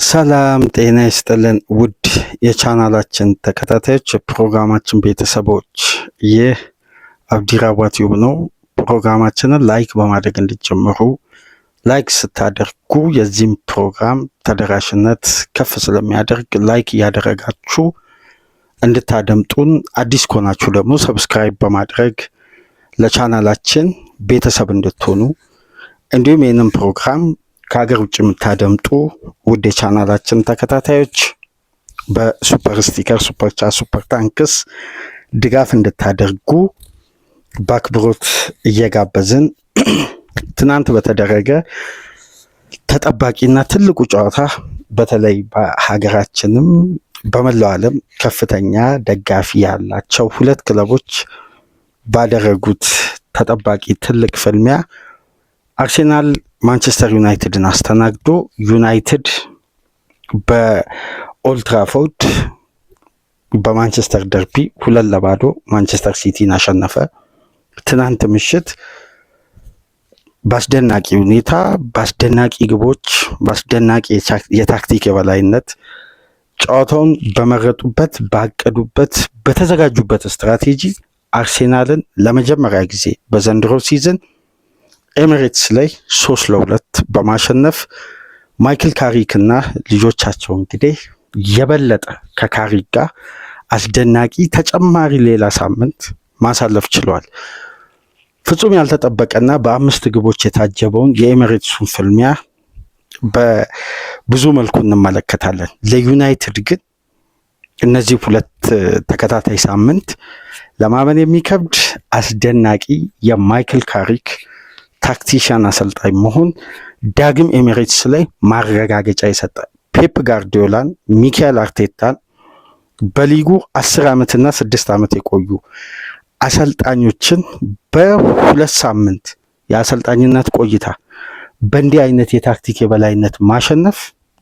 ሰላም ጤና ይስጥልን ውድ የቻናላችን ተከታታዮች የፕሮግራማችን ቤተሰቦች፣ ይህ አብዲራዋ ቲዩብ ነው። ፕሮግራማችንን ላይክ በማድረግ እንዲጀምሩ፣ ላይክ ስታደርጉ የዚህም ፕሮግራም ተደራሽነት ከፍ ስለሚያደርግ ላይክ እያደረጋችሁ እንድታደምጡን፣ አዲስ ከሆናችሁ ደግሞ ሰብስክራይብ በማድረግ ለቻናላችን ቤተሰብ እንድትሆኑ፣ እንዲሁም ይህንን ፕሮግራም ከሀገር ውጭ የምታደምጡ ውድ የቻናላችን ተከታታዮች በሱፐር ስቲከር፣ ሱፐር ቻት፣ ሱፐር ታንክስ ድጋፍ እንድታደርጉ በአክብሮት እየጋበዝን ትናንት በተደረገ ተጠባቂና ትልቁ ጨዋታ በተለይ በሀገራችንም በመላው ዓለም ከፍተኛ ደጋፊ ያላቸው ሁለት ክለቦች ባደረጉት ተጠባቂ ትልቅ ፍልሚያ አርሴናል ማንቸስተር ዩናይትድን አስተናግዶ ዩናይትድ በኦልትራፎርድ በማንቸስተር ደርቢ 2-0 ማንቸስተር ሲቲን አሸነፈ። ትናንት ምሽት በአስደናቂ ሁኔታ፣ በአስደናቂ ግቦች፣ በአስደናቂ የታክቲክ የበላይነት ጨዋታውን በመረጡበት፣ ባቀዱበት፣ በተዘጋጁበት ስትራቴጂ አርሴናልን ለመጀመሪያ ጊዜ በዘንድሮ ሲዝን ኤሚሬትስ ላይ 3-2 በማሸነፍ ማይክል ካሪክ እና ልጆቻቸው እንግዲህ የበለጠ ከካሪክ ጋር አስደናቂ ተጨማሪ ሌላ ሳምንት ማሳለፍ ችለዋል። ፍጹም ያልተጠበቀና በ5 ግቦች የታጀበውን የኤሚሬትሱን ፍልሚያ በብዙ መልኩ እንመለከታለን። ለዩናይትድ ግን እነዚህ ሁለት ተከታታይ ሳምንት ለማመን የሚከብድ አስደናቂ የማይክል ካሪክ ታክቲሻን አሰልጣኝ መሆን ዳግም ኤሚሬትስ ላይ ማረጋገጫ የሰጠ ፔፕ ጋርዲዮላን፣ ሚካኤል አርቴታን በሊጉ 10 ዓመትና 6 ዓመት የቆዩ አሰልጣኞችን በ2 ሳምንት የአሰልጣኝነት ቆይታ በእንዲህ አይነት የታክቲክ የበላይነት ማሸነፍ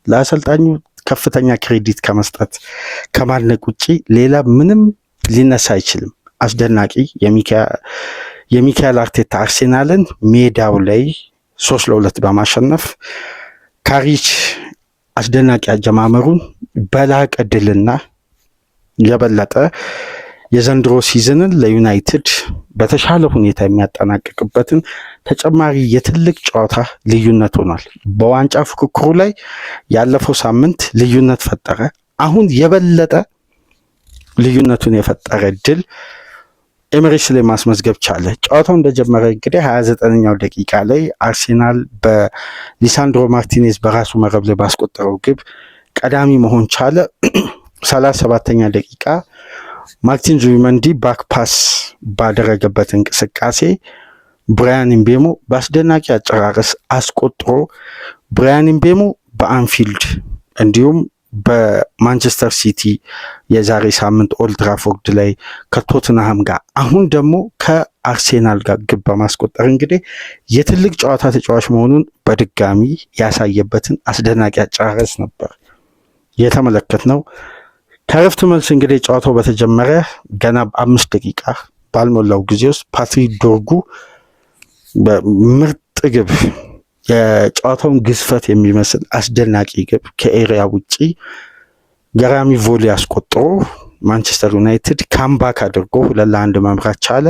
ለአሰልጣኙ ከፍተኛ ክሬዲት ከመስጠት ከማድነቅ ውጪ ሌላ ምንም ሊነሳ አይችልም። አስደናቂ የሚካኤል አርቴታ አርሴናልን ሜዳው ላይ 3-2 በማሸነፍ ካሪክ አስደናቂ አጀማመሩን በላቀ ድልና የበለጠ የዘንድሮ ሲዝንን ለዩናይትድ በተሻለ ሁኔታ የሚያጠናቅቅበትን ተጨማሪ የትልቅ ጨዋታ ልዩነት ሆኗል። በዋንጫ ፉክክሩ ላይ ያለፈው ሳምንት ልዩነት ፈጠረ። አሁን የበለጠ ልዩነቱን የፈጠረ ድል ኤሚሬትስ ላይ ማስመዝገብ ቻለ። ጨዋታው እንደጀመረ እንግዲህ 29ኛው ደቂቃ ላይ አርሴናል በሊሳንድሮ ማርቲኔዝ በራሱ መረብ ላይ ባስቆጠረው ግብ ቀዳሚ መሆን ቻለ። 37ኛ ደቂቃ ማርቲን ዙቢመንዲ ባክ ፓስ ባደረገበት እንቅስቃሴ ብራያን ምቤሞ በአስደናቂ አጨራረስ አስቆጥሮ ብራያን ምቤሞ በአንፊልድ እንዲሁም በማንቸስተር ሲቲ የዛሬ ሳምንት ኦልትራፎርድ ላይ ከቶትንሃም ጋር አሁን ደግሞ ከአርሴናል ጋር ግብ በማስቆጠር እንግዲህ የትልቅ ጨዋታ ተጫዋች መሆኑን በድጋሚ ያሳየበትን አስደናቂ አጨራረስ ነበር የተመለከትነው። ከረፍት መልስ እንግዲህ ጨዋታው በተጀመረ ገና 5 ደቂቃ ባልሞላው ጊዜ ውስጥ ፓትሪክ ዶርጉ በምርጥ ግብ የጨዋታውን ግዝፈት የሚመስል አስደናቂ ግብ ከኤሪያ ውጪ ገራሚ ቮሊ አስቆጥሮ ማንቸስተር ዩናይትድ ካምባክ አድርጎ 2-1 መምራት ቻለ።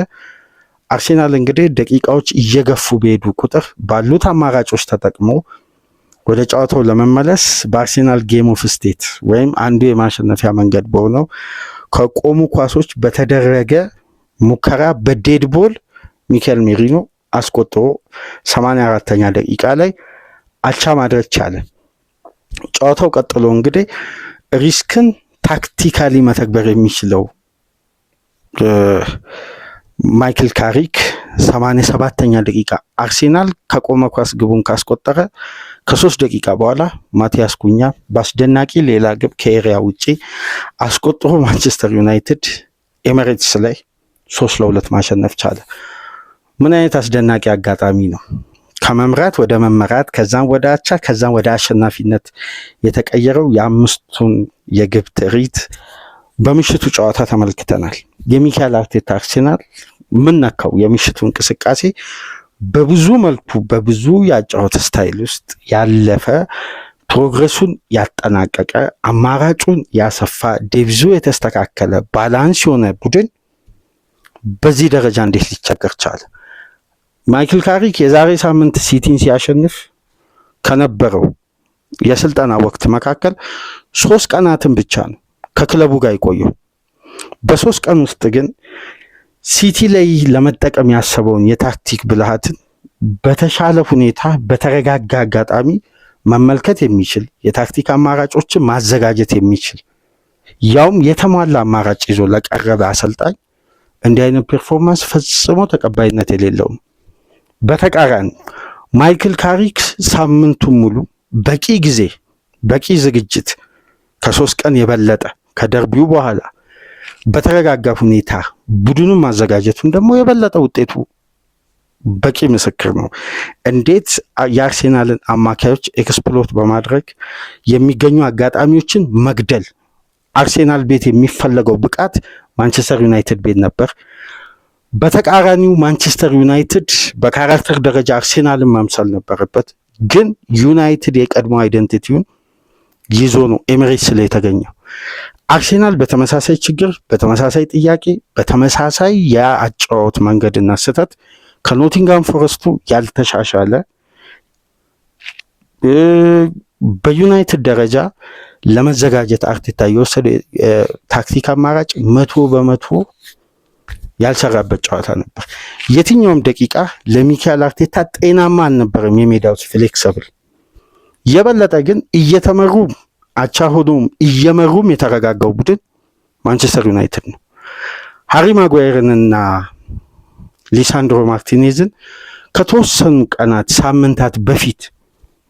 አርሴናል እንግዲህ ደቂቃዎች እየገፉ በሄዱ ቁጥር ባሉት አማራጮች ተጠቅሞ ወደ ጨዋታው ለመመለስ በአርሴናል ጌም ኦፍ ስቴት ወይም አንዱ የማሸነፊያ መንገድ በሆነው ከቆሙ ኳሶች በተደረገ ሙከራ በዴድ ቦል ሚካኤል ሜሪኖ አስቆጥሮ 84ኛ ደቂቃ ላይ አቻ ማድረግ ቻለ። ጨዋታው ቀጥሎ እንግዲህ ሪስክን ታክቲካሊ መተግበር የሚችለው ማይክል ካሪክ 87ኛ ደቂቃ አርሴናል ከቆመ ኳስ ግቡን ካስቆጠረ ከ3 ደቂቃ በኋላ ማቲያስ ኩኛ በአስደናቂ ሌላ ግብ ከኤሪያ ውጪ አስቆጥሮ ማንቸስተር ዩናይትድ ኤሚሬትስ ላይ 3-2 ማሸነፍ ቻለ። ምን አይነት አስደናቂ አጋጣሚ ነው! ከመምራት ወደ መመራት፣ ከዛም ወደ አቻ፣ ከዛም ወደ አሸናፊነት የተቀየረው የአምስቱን የግብ ትርኢት በምሽቱ ጨዋታ ተመልክተናል። የሚካኤል አርቴታ አርሴናል ምን ነካው? የምሽቱ እንቅስቃሴ በብዙ መልኩ በብዙ የአጨዋወት ስታይል ውስጥ ያለፈ ፕሮግረሱን ያጠናቀቀ አማራጩን ያሰፋ ዴቪዙ የተስተካከለ ባላንስ የሆነ ቡድን በዚህ ደረጃ እንዴት ሊቸገር ቻለ? ማይክል ካሪክ የዛሬ ሳምንት ሲቲን ሲያሸንፍ ከነበረው የስልጠና ወቅት መካከል 3 ቀናትን ብቻ ነው ከክለቡ ጋር የቆየው። በ3 ቀን ውስጥ ግን ሲቲ ላይ ለመጠቀም ያሰበውን የታክቲክ ብልሃትን በተሻለ ሁኔታ በተረጋጋ አጋጣሚ መመልከት የሚችል የታክቲክ አማራጮችን ማዘጋጀት የሚችል ያውም የተሟላ አማራጭ ይዞ ለቀረበ አሰልጣኝ እንዲህ አይነት ፐርፎርማንስ ፈጽሞ ተቀባይነት የሌለውም። በተቃራኒ ማይክል ካሪክ ሳምንቱን ሙሉ በቂ ጊዜ በቂ ዝግጅት ከ3 ቀን የበለጠ ከደርቢው በኋላ በተረጋጋ ሁኔታ ቡድኑን ማዘጋጀቱን ደግሞ የበለጠ ውጤቱ በቂ ምስክር ነው። እንዴት የአርሴናልን አማካዮች ኤክስፕሎት በማድረግ የሚገኙ አጋጣሚዎችን መግደል። አርሴናል ቤት የሚፈለገው ብቃት ማንቸስተር ዩናይትድ ቤት ነበር። በተቃራኒው ማንቸስተር ዩናይትድ በካራክተር ደረጃ አርሴናልን መምሰል ነበረበት። ግን ዩናይትድ የቀድሞ አይደንቲቲውን ይዞ ነው ኤሚሬትስ ላይ የተገኘው። አርሴናል በተመሳሳይ ችግር፣ በተመሳሳይ ጥያቄ፣ በተመሳሳይ የአጨዋወት መንገድና ስህተት ከኖቲንጋም ፎረስቱ ያልተሻሻለ በዩናይትድ ደረጃ ለመዘጋጀት አርቴታ የወሰደ ታክቲክ አማራጭ 100% ያልሰራበት ጨዋታ ነበር። የትኛውም ደቂቃ ለሚካኤል አርቴታ ጤናማ አልነበረም። የሜዳው ፍሌክሰብል የበለጠ ግን እየተመሩ አቻ ሆኖም እየመሩም የተረጋጋው ቡድን ማንቸስተር ዩናይትድ ነው። ሃሪ ማጓየርንና ሊሳንድሮ ማርቲኔዝን ከተወሰኑ ቀናት ሳምንታት በፊት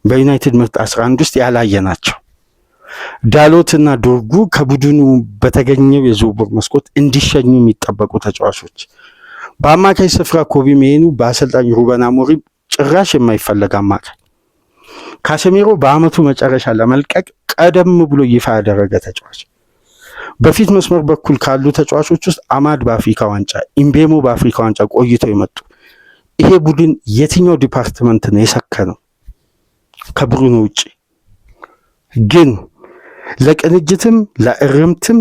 በዩናይትድ ምርጥ 11 ውስጥ ያላየ ናቸው። ዳሎትና ዶርጉ ከቡድኑ በተገኘው የዝውውር መስኮት እንዲሸኙ የሚጠበቁ ተጫዋቾች። በአማካይ ስፍራ ኮቢ ሜኑ በአሰልጣኝ ሩበን አሞሪም ጭራሽ የማይፈለግ አማካይ። ካሴሜሮ በአመቱ መጨረሻ ለመልቀቅ ቀደም ብሎ ይፋ ያደረገ ተጫዋች። በፊት መስመር በኩል ካሉ ተጫዋቾች ውስጥ አማድ በአፍሪካ ዋንጫ፣ ኢምቤሞ በአፍሪካ ዋንጫ ቆይቶ የመጡ። ይሄ ቡድን የትኛው ዲፓርትመንት ነው የሰከነው ከብሩኖ ውጪ? ግን ለቅንጅትም ለእርምትም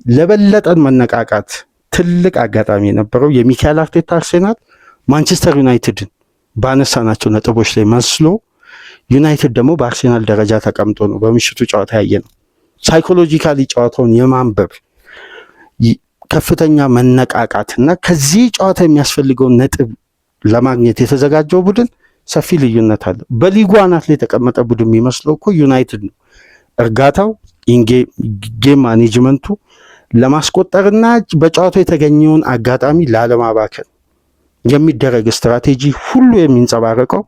ለበለጠን መነቃቃት ትልቅ አጋጣሚ የነበረው የሚካኤል አርቴታ አርሴናል ማንቸስተር ዩናይትድን ባነሳናቸው ነጥቦች ላይ መስሎ ዩናይትድ ደግሞ በአርሴናል ደረጃ ተቀምጦ ነው በምሽቱ ጨዋታ ያየ ነው። ሳይኮሎጂካሊ ጨዋታውን የማንበብ ከፍተኛ መነቃቃትና ከዚህ ጨዋታ የሚያስፈልገውን ነጥብ ለማግኘት የተዘጋጀው ቡድን ሰፊ ልዩነት አለ። በሊጉ አናት ላይ የተቀመጠ ቡድን የሚመስለው እኮ ዩናይትድ ነው። እርጋታው፣ ጌም ማኔጅመንቱ ለማስቆጠርና በጨዋታው የተገኘውን አጋጣሚ ላለማባከን የሚደረግ ስትራቴጂ ሁሉ የሚንጸባረቀው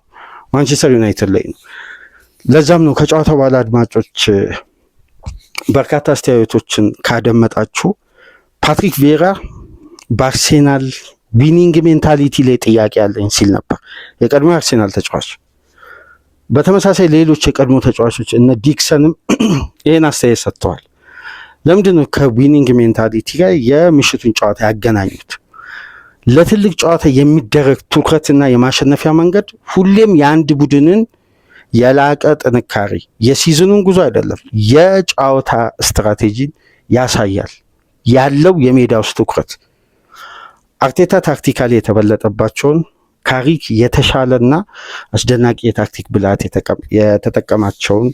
ማንቸስተር ዩናይትድ ላይ ነው። ለዛም ነው ከጨዋታው በኋላ አድማጮች በርካታ አስተያየቶችን ካደመጣችሁ ፓትሪክ ቪዬራ በአርሴናል ዊኒንግ ሜንታሊቲ ላይ ጥያቄ ያለኝ ሲል ነበር። የቀድሞ አርሴናል ተጫዋች። በተመሳሳይ ሌሎች የቀድሞ ተጫዋቾች እነ ዲክሰንም ይህን አስተያየት ሰጥተዋል። ለምንድን ነው ከዊኒንግ ሜንታሊቲ ጋር የምሽቱን ጨዋታ ያገናኙት? ለትልቅ ጨዋታ የሚደረግ ትኩረትና የማሸነፊያ መንገድ ሁሌም የአንድ ቡድንን የላቀ ጥንካሬ የሲዝኑን ጉዞ አይደለም፣ የጨዋታ ስትራቴጂን ያሳያል። ያለው የሜዳ ውስጥ ትኩረት አርቴታ ታክቲካሊ የተበለጠባቸውን ካሪክ የተሻለና አስደናቂ የታክቲክ ብልሃት የተጠቀማቸውን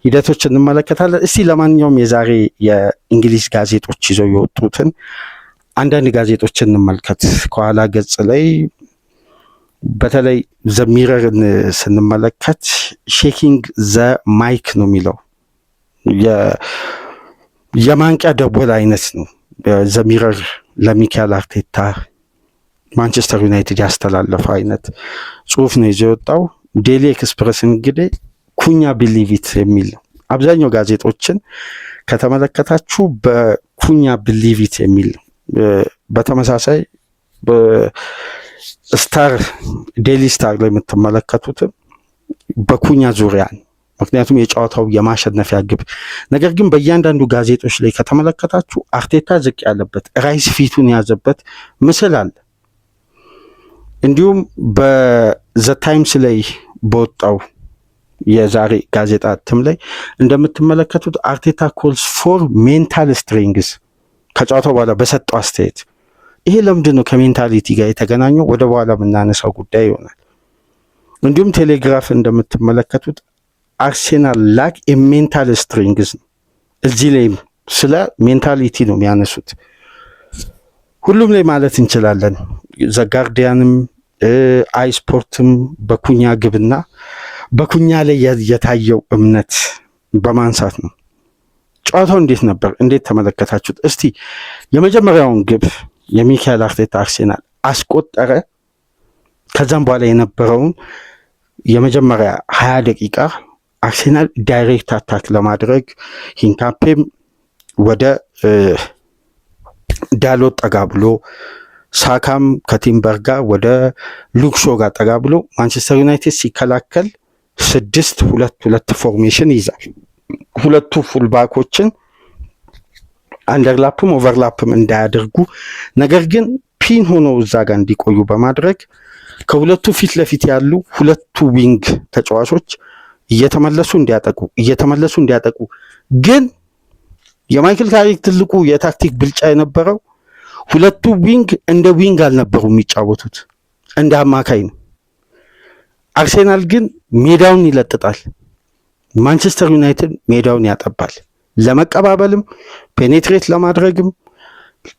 ሂደቶች እንመለከታለን። እስቲ ለማንኛውም የዛሬ የእንግሊዝ ጋዜጦች ይዘው የወጡትን አንዳንድ ጋዜጦችን እንመልከት። ከኋላ ገጽ ላይ በተለይ ዘሚረርን ስንመለከት ሼኪንግ ዘ ማይክ ነው የሚለው፣ የማንቂያ ደወል አይነት ነው። ዘሚረር ለሚካኤል አርቴታ ማንቸስተር ዩናይትድ ያስተላለፈ አይነት ጽሁፍ ነው ይዞ የወጣው። ዴሊ ኤክስፕረስ እንግዲህ ኩኛ ቢሊቪት የሚል ነው። አብዛኛው ጋዜጦችን ከተመለከታችሁ በኩኛ ቢሊቪት የሚል ነው። በተመሳሳይ ስታር ዴሊ ስታር ላይ የምትመለከቱትም በኩኛ ዙሪያ፣ ምክንያቱም የጨዋታው የማሸነፊያ ግብ። ነገር ግን በእያንዳንዱ ጋዜጦች ላይ ከተመለከታችሁ አርቴታ ዝቅ ያለበት ራይስ ፊቱን የያዘበት ምስል አለ። እንዲሁም በዘ ታይምስ ላይ በወጣው የዛሬ ጋዜጣ እትም ላይ እንደምትመለከቱት አርቴታ ኮልስ ፎር ሜንታል ስትሬንግዝ ከጨዋታው በኋላ በሰጠው አስተያየት። ይሄ ለምንድን ነው ከሜንታሊቲ ጋር የተገናኘው? ወደ በኋላ የምናነሳው ጉዳይ ይሆናል። እንዲሁም ቴሌግራፍ እንደምትመለከቱት አርሴናል ላክ የሜንታል ስትሬንግዝ ነው። እዚህ ላይም ስለ ሜንታሊቲ ነው የሚያነሱት። ሁሉም ላይ ማለት እንችላለን። ዘጋርዲያንም አይስፖርትም በኩኛ ግብና በኩኛ ላይ የታየው እምነት በማንሳት ነው። ጨዋታው እንዴት ነበር? እንዴት ተመለከታችሁት? እስቲ የመጀመሪያውን ግብ የሚካኤል አርቴታ አርሴናል አስቆጠረ። ከዛም በኋላ የነበረውን የመጀመሪያ 20 ደቂቃ አርሴናል ዳይሬክት አታክ ለማድረግ ሂንካፔም ወደ ዳሎት ጠጋ ብሎ ሳካም ከቲምበር ጋር ወደ ሉክሾ ጋር ጠጋ ብሎ ማንቸስተር ዩናይትድ ሲከላከል 6-2-2 ፎርሜሽን ይዛል። ሁለቱ ፉልባኮችን አንደርላፕም ኦቨርላፕም እንዳያደርጉ ነገር ግን ፒን ሆነው እዛ ጋር እንዲቆዩ በማድረግ ከሁለቱ ፊት ለፊት ያሉ ሁለቱ ዊንግ ተጫዋቾች እየተመለሱ እንዲያጠቁ ግን የማይክል ካሪክ ትልቁ የታክቲክ ብልጫ የነበረው ሁለቱ ዊንግ እንደ ዊንግ አልነበሩ የሚጫወቱት፣ እንደ አማካይ ነው። አርሴናል ግን ሜዳውን ይለጥጣል፣ ማንቸስተር ዩናይትድ ሜዳውን ያጠባል። ለመቀባበልም ፔኔትሬት ለማድረግም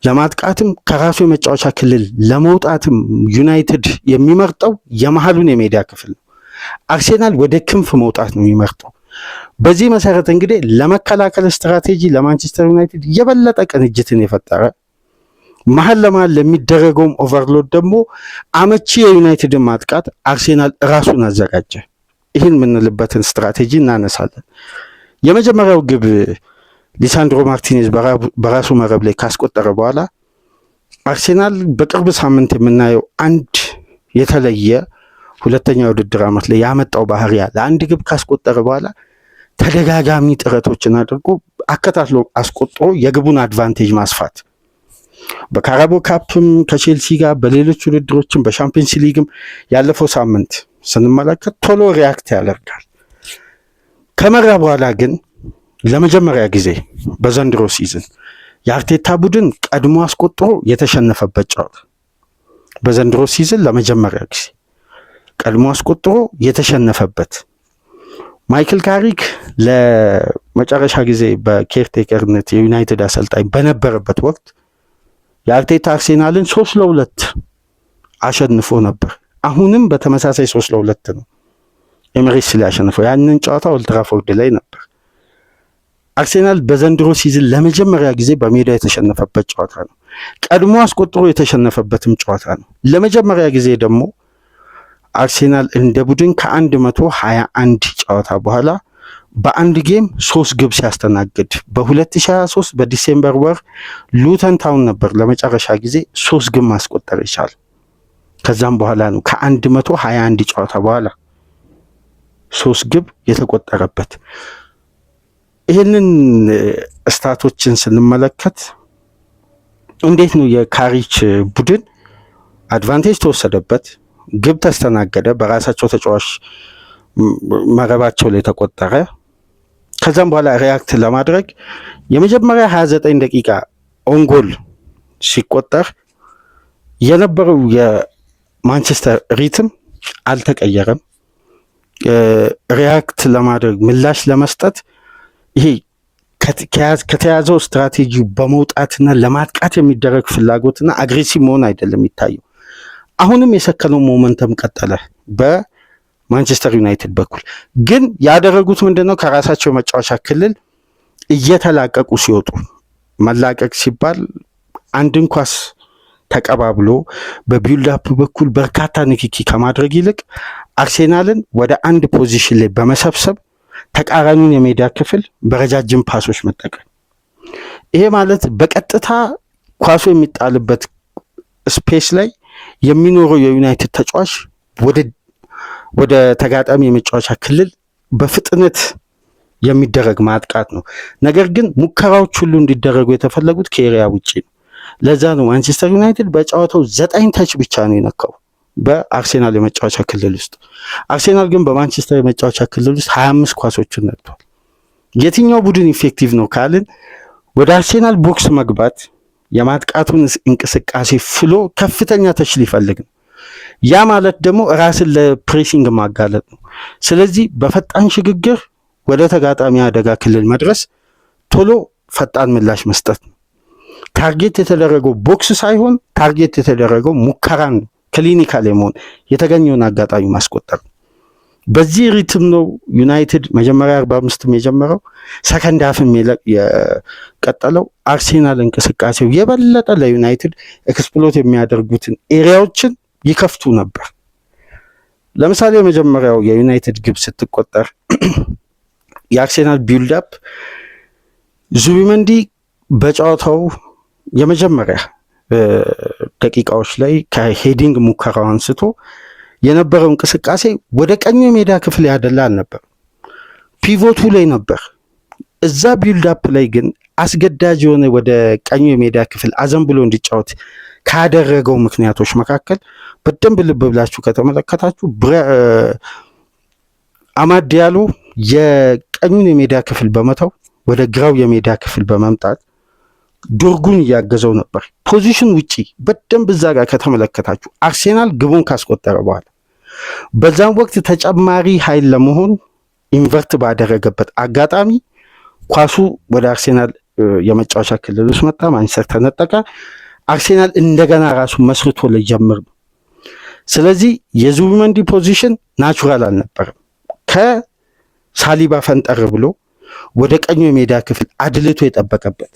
ለማጥቃትም ከራሱ የመጫወቻ ክልል ለመውጣትም ዩናይትድ የሚመርጠው የመሀሉን የሜዳ ክፍል ነው። አርሴናል ወደ ክንፍ መውጣት ነው የሚመርጠው። በዚህ መሰረት እንግዲህ ለመከላከል ስትራቴጂ ለማንቸስተር ዩናይትድ የበለጠ ቅንጅትን የፈጠረ መሀል ለመሀል ለሚደረገውም ኦቨርሎድ ደግሞ አመቺ የዩናይትድን ማጥቃት አርሴናል ራሱን አዘጋጀ። ይህን የምንልበትን ስትራቴጂ እናነሳለን። የመጀመሪያው ግብ ሊሳንድሮ ማርቲኔዝ በራሱ መረብ ላይ ካስቆጠረ በኋላ አርሴናል በቅርብ ሳምንት የምናየው አንድ የተለየ ሁለተኛ ውድድር ዓመት ላይ ያመጣው ባህሪ ያለ አንድ ግብ ካስቆጠረ በኋላ ተደጋጋሚ ጥረቶችን አድርጎ አከታትሎ አስቆጥሮ የግቡን አድቫንቴጅ ማስፋት በካራቦ ካፕም ከቼልሲ ጋር በሌሎች ውድድሮችም በሻምፒየንስ ሊግም ያለፈው ሳምንት ስንመለከት ቶሎ ሪያክት ያደርጋል። ከመራ በኋላ ግን ለመጀመሪያ ጊዜ በዘንድሮ ሲዝን የአርቴታ ቡድን ቀድሞ አስቆጥሮ የተሸነፈበት ጨዋታ በዘንድሮ ሲዝን ለመጀመሪያ ጊዜ ቀድሞ አስቆጥሮ የተሸነፈበት ማይክል ካሪክ ለመጨረሻ ጊዜ በኬርቴከርነት የዩናይትድ አሰልጣኝ በነበረበት ወቅት የአርቴታ አርሴናልን 3-2 አሸንፎ ነበር። አሁንም በተመሳሳይ 3-2 ነው ኤምሬትስ ላይ አሸንፎ። ያንን ጨዋታ ኦልድ ትራፎርድ ላይ ነበር። አርሴናል በዘንድሮ ሲዝን ለመጀመሪያ ጊዜ በሜዳ የተሸነፈበት ጨዋታ ነው። ቀድሞ አስቆጥሮ የተሸነፈበትም ጨዋታ ነው። ለመጀመሪያ ጊዜ ደግሞ አርሴናል እንደ ቡድን ከ121 ጨዋታ በኋላ በአንድ ጌም 3 ግብ ሲያስተናግድ በ2023 በዲሴምበር ወር ሉተን ታውን ነበር ለመጨረሻ ጊዜ 3 ግብ ማስቆጠር ይቻል። ከዛም በኋላ ነው ከ121 ጨዋታ በኋላ 3 ግብ የተቆጠረበት። ይህንን ስታቶችን ስንመለከት እንዴት ነው የካሪች ቡድን አድቫንቴጅ ተወሰደበት፣ ግብ ተስተናገደ፣ በራሳቸው ተጫዋች መረባቸው ላይ ተቆጠረ። ከዛም በኋላ ሪያክት ለማድረግ የመጀመሪያ 29 ደቂቃ ኦንጎል ሲቆጠር የነበረው የማንቸስተር ሪትም አልተቀየረም። ሪያክት ለማድረግ ምላሽ ለመስጠት ይሄ ከተያዘው ስትራቴጂ በመውጣትና ለማጥቃት የሚደረግ ፍላጎትና አግሬሲቭ መሆን አይደለም የሚታየው። አሁንም የሰከነው ሞመንተም ቀጠለ። በማንቸስተር ዩናይትድ በኩል ግን ያደረጉት ምንድነው? ከራሳቸው መጫወቻ ክልል እየተላቀቁ ሲወጡ፣ መላቀቅ ሲባል አንድን ኳስ ተቀባብሎ በቢልድ አፕ በኩል በርካታ ንክኪ ከማድረግ ይልቅ አርሴናልን ወደ አንድ ፖዚሽን ላይ በመሰብሰብ ተቃራኒውን የሜዳ ክፍል በረጃጅም ፓሶች መጠቀም። ይሄ ማለት በቀጥታ ኳሱ የሚጣልበት ስፔስ ላይ የሚኖረው የዩናይትድ ተጫዋች ወደ ተጋጣሚ የመጫወቻ ክልል በፍጥነት የሚደረግ ማጥቃት ነው። ነገር ግን ሙከራዎች ሁሉ እንዲደረጉ የተፈለጉት ከኤሪያ ውጪ ነው። ለዛ ነው ማንቸስተር ዩናይትድ በጨዋታው 9 ተች ብቻ ነው የነካው። በአርሴናል የመጫወቻ ክልል ውስጥ። አርሴናል ግን በማንቸስተር የመጫወቻ ክልል ውስጥ 25 ኳሶችን ነጥቷል። የትኛው ቡድን ኢፌክቲቭ ነው ካልን ወደ አርሴናል ቦክስ መግባት የማጥቃቱን እንቅስቃሴ ፍሎ ከፍተኛ ተች ሊፈልግ ነው። ያ ማለት ደግሞ ራስን ለፕሬሲንግ ማጋለጥ ነው። ስለዚህ በፈጣን ሽግግር ወደ ተጋጣሚ አደጋ ክልል መድረስ፣ ቶሎ ፈጣን ምላሽ መስጠት ነው። ታርጌት የተደረገው ቦክስ ሳይሆን ታርጌት የተደረገው ሙከራን ነው። ክሊኒካል የመሆን የተገኘውን አጋጣሚ ማስቆጠር ነው። በዚህ ሪትም ነው ዩናይትድ መጀመሪያ 45ም የጀመረው ሰከንድ ሃፍም የቀጠለው። አርሴናል እንቅስቃሴው የበለጠ ለዩናይትድ ኤክስፕሎት የሚያደርጉትን ኤሪያዎችን ይከፍቱ ነበር። ለምሳሌ የመጀመሪያው የዩናይትድ ግብ ስትቆጠር የአርሴናል ቢልድ አፕ ዙቢመንዲ በጨዋታው የመጀመሪያ ደቂቃዎች ላይ ከሄዲንግ ሙከራው አንስቶ የነበረው እንቅስቃሴ ወደ ቀኙ የሜዳ ክፍል ያደላ አልነበር፣ ፒቮቱ ላይ ነበር። እዛ ቢልድ አፕ ላይ ግን አስገዳጅ የሆነ ወደ ቀኙ የሜዳ ክፍል አዘንብሎ እንዲጫወት ካደረገው ምክንያቶች መካከል በደንብ ልብ ብላችሁ ከተመለከታችሁ አማድ ዲያሎ የቀኙን የሜዳ ክፍል በመተው ወደ ግራው የሜዳ ክፍል በመምጣት ዶርጉን እያገዘው ነበር። ፖዚሽን ውጪ በደንብ እዛ ጋር ከተመለከታችሁ አርሴናል ግቡን ካስቆጠረ በኋላ በዛም ወቅት ተጨማሪ ኃይል ለመሆን ኢንቨርት ባደረገበት አጋጣሚ ኳሱ ወደ አርሴናል የመጫወቻ ክልል ውስጥ መጣ። ማንቸስተር ተነጠቀ። አርሴናል እንደገና ራሱ መስርቶ ሊጀምር ነው። ስለዚህ የዙቢመንዲ ፖዚሽን ናቹራል አልነበረም። ከሳሊባ ፈንጠር ብሎ ወደ ቀኙ የሜዳ ክፍል አድልቶ የጠበቀበት፣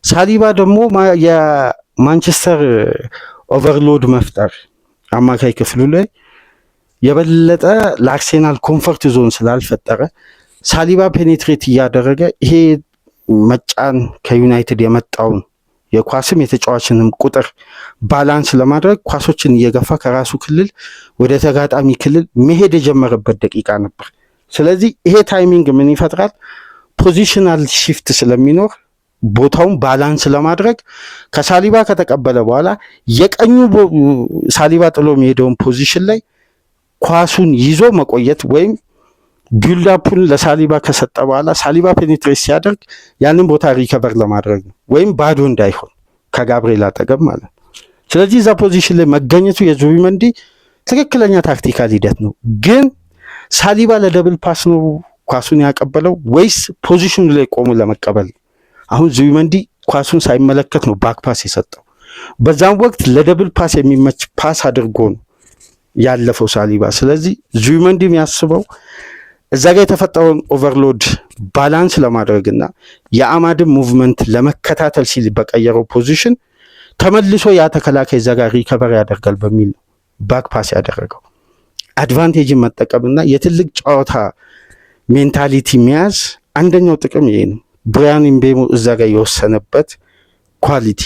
ሳሊባ ደግሞ የማንቸስተር ኦቨርሎድ መፍጠር አማካይ ክፍሉ ላይ የበለጠ ለአርሴናል ኮንፈርት ዞን ስላልፈጠረ ሳሊባ ፔኔትሬት እያደረገ ይሄ መጫን ከዩናይትድ የመጣውን የኳስም የተጫዋችንም ቁጥር ባላንስ ለማድረግ ኳሶችን እየገፋ ከራሱ ክልል ወደ ተጋጣሚ ክልል መሄድ የጀመረበት ደቂቃ ነበር። ስለዚህ ይሄ ታይሚንግ ምን ይፈጥራል? ፖዚሽናል ሺፍት ስለሚኖር ቦታውን ባላንስ ለማድረግ ከሳሊባ ከተቀበለ በኋላ የቀኙ ሳሊባ ጥሎ የሚሄደውን ፖዚሽን ላይ ኳሱን ይዞ መቆየት ወይም ቢልዳፑን ለሳሊባ ከሰጠ በኋላ ሳሊባ ፔኔትሬት ሲያደርግ ያንን ቦታ ሪከቨር ለማድረግ ነው፣ ወይም ባዶ እንዳይሆን ከጋብርኤል አጠገብ ማለት ነው። ስለዚህ እዛ ፖዚሽን ላይ መገኘቱ የዙቢመንዲ ትክክለኛ ታክቲካል ሂደት ነው። ግን ሳሊባ ለደብል ፓስ ነው ኳሱን ያቀበለው ወይስ ፖዚሽኑ ላይ ቆሙ ለመቀበል? አሁን ዙቢመንዲ ኳሱን ሳይመለከት ነው ባክ ፓስ የሰጠው። በዛም ወቅት ለደብል ፓስ የሚመች ፓስ አድርጎ ነው ያለፈው ሳሊባ። ስለዚህ ዙቢመንዲ የሚያስበው እዛ ጋር የተፈጠረውን ኦቨርሎድ ባላንስ ለማድረግና የአማድን ሙቭመንት ለመከታተል ሲል በቀየረው ፖዚሽን ተመልሶ ያ ተከላካይ እዛ ጋር ሪከቨር ያደርጋል በሚል ነው ባክ ፓስ ያደረገው። አድቫንቴጅን መጠቀምና የትልቅ ጨዋታ ሜንታሊቲ መያዝ አንደኛው ጥቅም ይሄ ነው። ብራያን ምቤሞ እዛ ጋር የወሰነበት ኳሊቲ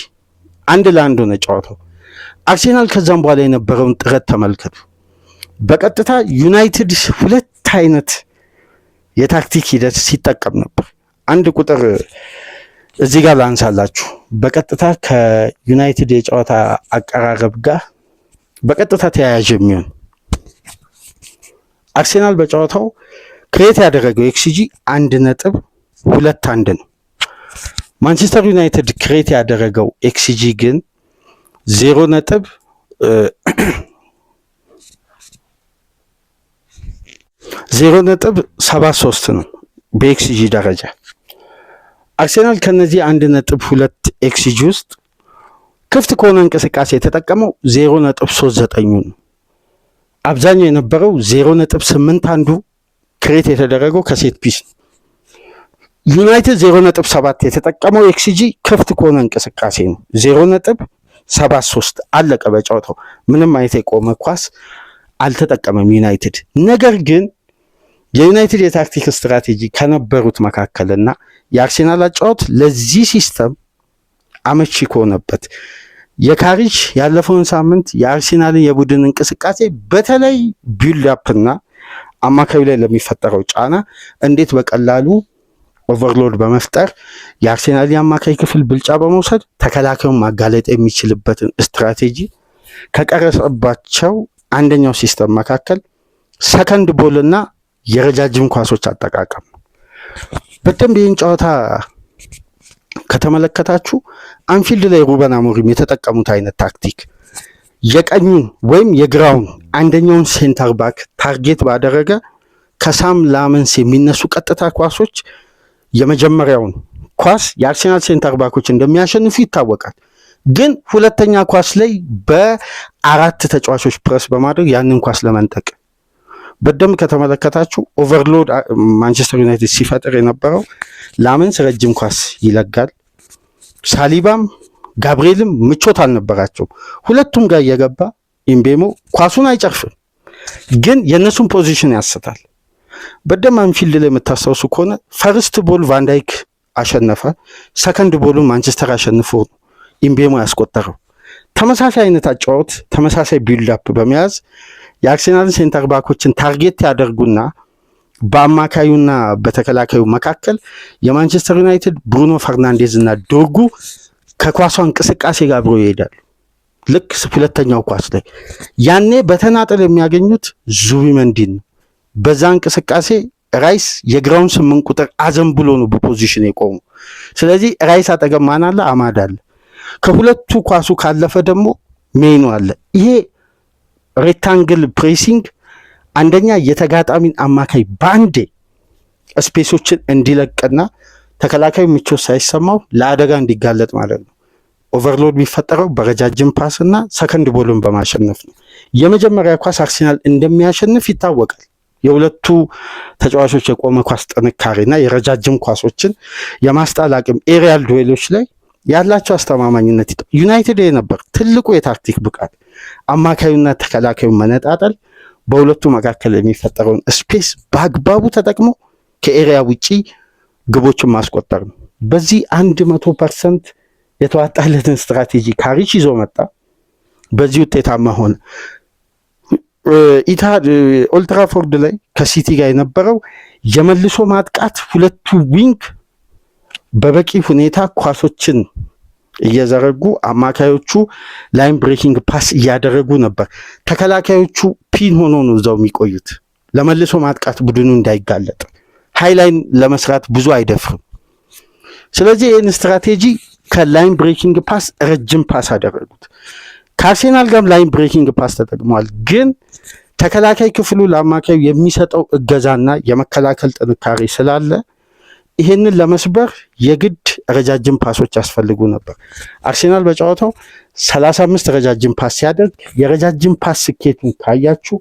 አንድ ለአንድ ሆነ ጨዋታው። አርሴናል ከዛም በኋላ የነበረውን ጥረት ተመልከቱ። በቀጥታ ዩናይትድ ሁለት አይነት የታክቲክ ሂደት ሲጠቀም ነበር። አንድ ቁጥር እዚህ ጋር ላንሳላችሁ። በቀጥታ ከዩናይትድ የጨዋታ አቀራረብ ጋር በቀጥታ ተያያዥ የሚሆን አርሴናል በጨዋታው ክሬት ያደረገው ኤክስጂ 1.21 ነው። ማንቸስተር ዩናይትድ ክሬት ያደረገው ኤክስጂ ግን 0.73 ነው በኤክስጂ ደረጃ። አርሴናል ከነዚህ 1.2 ኤክስጂ ውስጥ ክፍት ከሆነ እንቅስቃሴ የተጠቀመው 0.39 ነው። አብዛኛው የነበረው 0.81 ክሬት የተደረገው ከሴት ፒስ ነው። ዩናይትድ 0.7 የተጠቀመው ኤክስጂ ክፍት ከሆነ እንቅስቃሴ ነው። 0.73 አለቀ በጨዋታው። ምንም አይነት የቆመ ኳስ አልተጠቀመም ዩናይትድ። ነገር ግን የዩናይትድ የታክቲክ ስትራቴጂ ከነበሩት መካከልና የአርሴናል አጫወት ለዚህ ሲስተም አመቺ ከሆነበት የካሪች ያለፈውን ሳምንት የአርሴናልን የቡድን እንቅስቃሴ በተለይ ቢልድ አፕና አማካዩ ላይ ለሚፈጠረው ጫና እንዴት በቀላሉ ኦቨርሎድ በመፍጠር የአርሴናል የአማካይ ክፍል ብልጫ በመውሰድ ተከላካዩን ማጋለጥ የሚችልበትን ስትራቴጂ ከቀረጸባቸው አንደኛው ሲስተም መካከል ሰከንድ ቦልና የረጃጅም ኳሶች አጠቃቀም። በደንብ ይህን ጨዋታ ከተመለከታችሁ አንፊልድ ላይ ሩበን አሞሪም የተጠቀሙት አይነት ታክቲክ የቀኙን ወይም የግራውን አንደኛውን ሴንተር ባክ ታርጌት ባደረገ ከሳም ላመንስ የሚነሱ ቀጥታ ኳሶች የመጀመሪያውን ኳስ የአርሴናል ሴንተር ባኮች እንደሚያሸንፉ ይታወቃል። ግን ሁለተኛ ኳስ ላይ በ4 ተጫዋቾች ፕረስ በማድረግ ያንን ኳስ ለመንጠቅ በደንብ ከተመለከታችሁ ኦቨርሎድ ማንቸስተር ዩናይትድ ሲፈጥር የነበረው ላመንስ ረጅም ኳስ ይለጋል። ሳሊባም ጋብሪኤልም ምቾት አልነበራቸው። ሁለቱም ጋር እየገባ ኢምቤሞ ኳሱን አይጨርፍም፣ ግን የእነሱን ፖዚሽን ያስታል። በደንብ አንፊልድ ላይ የምታስታውሱ ከሆነ ፈርስት ቦል ቫንዳይክ አሸነፈ፣ ሰከንድ ቦሉን ማንቸስተር አሸንፎ ኢምቤሞ ያስቆጠረው። ተመሳሳይ አይነት አጫወት ተመሳሳይ ቢልድ አፕ በመያዝ የአርሴናልን ሴንተር ባኮችን ታርጌት ያደርጉና በአማካዩና በተከላካዩ መካከል የማንቸስተር ዩናይትድ ብሩኖ ፈርናንዴዝ እና ዶርጉ ከኳሷ እንቅስቃሴ ጋር አብሮ ይሄዳሉ። ልክ ሁለተኛው ኳስ ላይ ያኔ በተናጠል የሚያገኙት ዙቢመንዲን ነው። በዛ እንቅስቃሴ ራይስ የግራውን 8 ቁጥር አዘንብሎ ነው በፖዚሽን የቆሙ። ስለዚህ ራይስ አጠገብ ማን አለ? አማድ አለ። ከሁለቱ ኳሱ ካለፈ ደግሞ ሜኑ አለ። ይሄ ሬክታንግል ፕሬሲንግ አንደኛ የተጋጣሚን አማካይ ባንዴ ስፔሶችን እንዲለቅና ተከላካዩ ምቾት ሳይሰማው ለአደጋ እንዲጋለጥ ማለት ነው። ኦቨርሎድ የሚፈጠረው በረጃጅም ፓስ እና ሰከንድ ቦልን በማሸነፍ ነው። የመጀመሪያ ኳስ አርሴናል እንደሚያሸንፍ ይታወቃል። የሁለቱ ተጫዋቾች የቆመ ኳስ ጥንካሬና የረጃጅም ኳሶችን የማስጣል አቅም ኤሪያል ዱዌሎች ላይ ያላቸው አስተማማኝነት ዩናይትድ ነበር ትልቁ የታክቲክ ብቃት አማካዩና ተከላካዩ መነጣጠል፣ በሁለቱ መካከል የሚፈጠረውን ስፔስ በአግባቡ ተጠቅሞ ከኤሪያ ውጪ ግቦችን ማስቆጠር ነው። በዚህ 100% የተዋጣለትን ስትራቴጂ ካሪች ይዞ መጣ። በዚህ ውጤታማ ሆነ። ኢታድ ኦልትራፎርድ ላይ ከሲቲ ጋር የነበረው የመልሶ ማጥቃት ሁለቱ ዊንግ በበቂ ሁኔታ ኳሶችን እየዘረጉ አማካዮቹ ላይን ብሬኪንግ ፓስ እያደረጉ ነበር። ተከላካዮቹ ፒን ሆኖ ነው እዛው የሚቆዩት ለመልሶ ማጥቃት ቡድኑ እንዳይጋለጥ ሃይላይን ለመስራት ብዙ አይደፍርም። ስለዚህ ይህን ስትራቴጂ ከላይን ብሬኪንግ ፓስ ረጅም ፓስ አደረጉት። ከአርሴናል ጋርም ላይን ብሬኪንግ ፓስ ተጠቅመዋል። ግን ተከላካይ ክፍሉ ለአማካዩ የሚሰጠው እገዛና የመከላከል ጥንካሬ ስላለ ይህንን ለመስበር የግድ ረጃጅም ፓሶች ያስፈልጉ ነበር። አርሴናል በጨዋታው 35 ረጃጅም ፓስ ሲያደርግ የረጃጅም ፓስ ስኬቱን ካያችሁ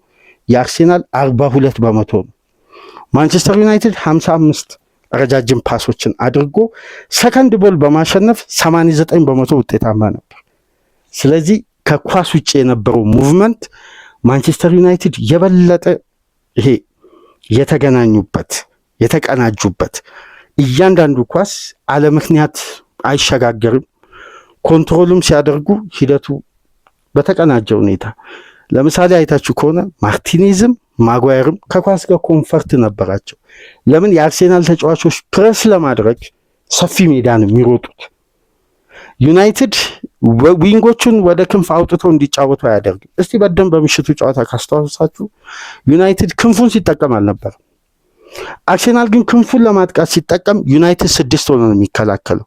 የአርሴናል 42% ነው። ማንቸስተር ዩናይትድ 55 ረጃጅም ፓሶችን አድርጎ ሰከንድ ቦል በማሸነፍ 89% ውጤታማ ነበር። ስለዚህ ከኳስ ውጭ የነበረው ሙቭመንት ማንቸስተር ዩናይትድ የበለጠ ይሄ የተገናኙበት የተቀናጁበት እያንዳንዱ ኳስ አለ ምክንያት አይሸጋገርም። ኮንትሮልም ሲያደርጉ ሂደቱ በተቀናጀ ሁኔታ ለምሳሌ አይታችሁ ከሆነ ማርቲኔዝም ማጓየርም ከኳስ ጋር ኮንፈርት ነበራቸው። ለምን? የአርሴናል ተጫዋቾች ፕረስ ለማድረግ ሰፊ ሜዳ ነው የሚሮጡት። ዩናይትድ ዊንጎቹን ወደ ክንፍ አውጥተው እንዲጫወቱ አያደርግም። እስቲ በደንብ በምሽቱ ጨዋታ ካስተዋወሳችሁ ዩናይትድ ክንፉን ሲጠቀም አልነበረም። አርሴናል ግን ክንፉን ለማጥቃት ሲጠቀም ዩናይትድ 6 ሆኖ ነው የሚከላከለው።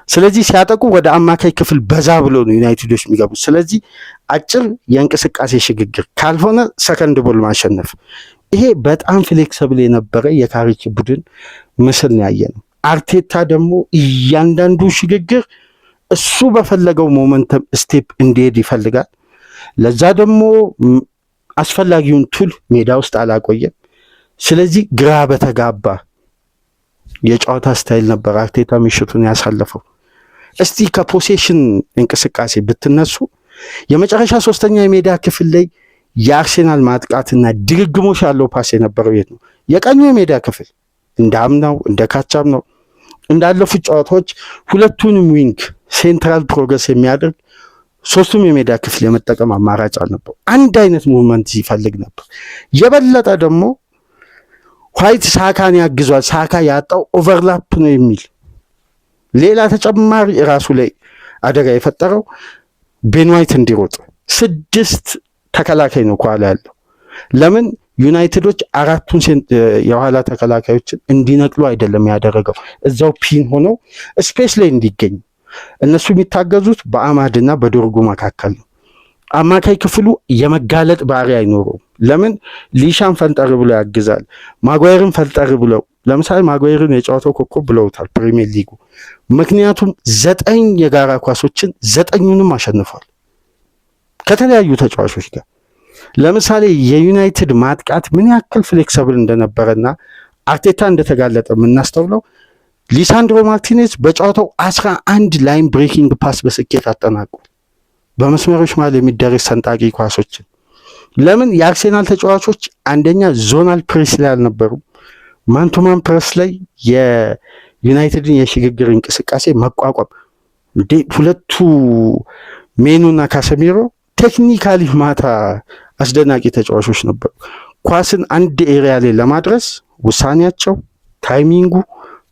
ስለዚህ ሲያጠቁ ወደ አማካይ ክፍል በዛ ብሎ ነው ዩናይትዶች የሚገቡት። ስለዚህ አጭር የእንቅስቃሴ ሽግግር ካልሆነ ሰከንድ ቦል ማሸነፍ። ይሄ በጣም ፍሌክሲብል የነበረ የካሪች ቡድን ምስል ያየ ነው። አርቴታ ደግሞ እያንዳንዱ ሽግግር እሱ በፈለገው ሞመንተም ስቴፕ እንዲሄድ ይፈልጋል። ለዛ ደግሞ አስፈላጊውን ቱል ሜዳ ውስጥ አላቆየም። ስለዚህ ግራ በተጋባ የጨዋታ ስታይል ነበር አርቴታ ምሽቱን ያሳለፈው። እስቲ ከፖሴሽን እንቅስቃሴ ብትነሱ የመጨረሻ 3ኛ የሜዳ ክፍል ላይ የአርሴናል ማጥቃትና ድግግሞሽ ያለው ፓስ የነበረው የት ነው? የቀኙ የሜዳ ክፍል እንዳምናው እንደ ካቻም ነው እንዳለፉት ጨዋታዎች ሁለቱንም ዊንግ ሴንትራል ፕሮግረስ የሚያደርግ ሶስቱም የሜዳ ክፍል የመጠቀም አማራጭ አልነበረው። አንድ አይነት ሙቭመንት ይፈልግ ነበር። የበለጠ ደግሞ ዋይት ሳካን ያግዟል። ሳካ ያጣው ኦቨርላፕ ነው የሚል ሌላ ተጨማሪ ራሱ ላይ አደጋ የፈጠረው ቤን ዋይት እንዲሮጥ 6 ተከላካይ ነው ከኋላ ያለው። ለምን ዩናይትዶች 4ቱን የኋላ ተከላካዮችን እንዲነቅሉ አይደለም ያደረገው፣ እዛው ፒን ሆነው ስፔስ ላይ እንዲገኙ። እነሱ የሚታገዙት በአማድና በዶርጉ መካከል ነው። አማካይ ክፍሉ የመጋለጥ ባህሪ አይኖረውም። ለምን ሊሻን ፈንጠር ብሎ ያግዛል፣ ማጓየርን ፈንጠር ብለው። ለምሳሌ ማጓየርን የጨዋታው ኮከብ ብለውታል ፕሪሚየር ሊጉ። ምክንያቱም 9 የጋራ ኳሶችን 9ኙንም አሸንፏል ከተለያዩ ተጫዋቾች ጋር። ለምሳሌ የዩናይትድ ማጥቃት ምን ያክል ፍሌክሰብል እንደነበረና አርቴታ እንደተጋለጠ የምናስተውለው ሊሳንድሮ ማርቲኔዝ በጨዋታው 11 ላይን ብሬኪንግ ፓስ በስኬት አጠናቋል። በመስመሮች መሃል የሚደረግ ሰንጣቂ ኳሶችን። ለምን የአርሴናል ተጫዋቾች አንደኛ ዞናል ፕሬስ ላይ አልነበሩም። ማንቱማን ፕሬስ ላይ የዩናይትድን የሽግግር እንቅስቃሴ መቋቋም ሁለቱ ሜኑና ካሰሚሮ ቴክኒካሊ ማታ አስደናቂ ተጫዋቾች ነበሩ። ኳስን አንድ ኤሪያ ላይ ለማድረስ ውሳኔያቸው፣ ታይሚንጉ፣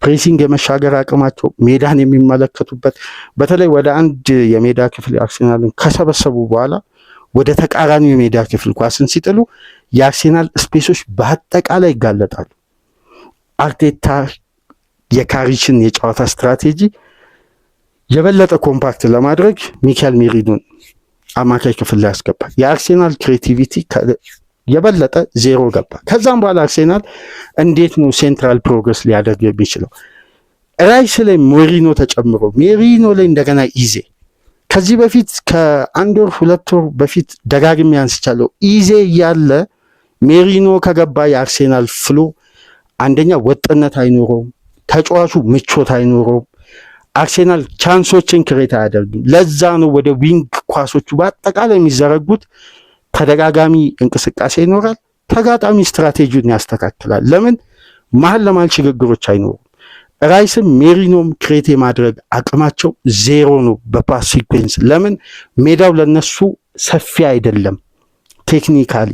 ፕሬሲንግ የመሻገር አቅማቸው፣ ሜዳን የሚመለከቱበት በተለይ ወደ አንድ የሜዳ ክፍል አርሴናልን ከሰበሰቡ በኋላ ወደ ተቃራኒው የሜዳ ክፍል ኳስን ሲጥሉ የአርሴናል ስፔሶች በአጠቃላይ ይጋለጣሉ። አርቴታ የካሪችን የጨዋታ ስትራቴጂ የበለጠ ኮምፓክት ለማድረግ ሚካኤል ሜሪኖን አማካይ ክፍል ላይ ያስገባል። የአርሴናል ክሬቲቪቲ የበለጠ 0 ገባ። ከዛም በኋላ አርሴናል እንዴት ነው ሴንትራል ፕሮግረስ ሊያደርግ የሚችለው? ራይስ ላይ ሜሪኖ ተጨምሮ ሜሪኖ ላይ እንደገና ኢዜ ከዚህ በፊት ከ1 ወር 2 ወር በፊት ደጋግሜ አንስቻለሁ። ኢዜ ያለ ሜሪኖ ከገባ የአርሴናል ፍሎ አንደኛ ወጥነት አይኖረውም፣ ተጫዋቹ ምቾት አይኖረውም፣ አርሴናል ቻንሶችን ክሬት አያደርግም። ለዛ ነው ወደ ዊንግ ኳሶቹ በአጠቃላይ የሚዘረጉት። ተደጋጋሚ እንቅስቃሴ ይኖራል፣ ተጋጣሚ ስትራቴጂውን ያስተካክላል። ለምን መሀል ለመሀል ሽግግሮች አይኖሩም። ራይስም ሜሪኖም ክሬት የማድረግ አቅማቸው 0 ነው በፓስ ሲኩዌንስ። ለምን ሜዳው ለነሱ ሰፊ አይደለም። ቴክኒካሊ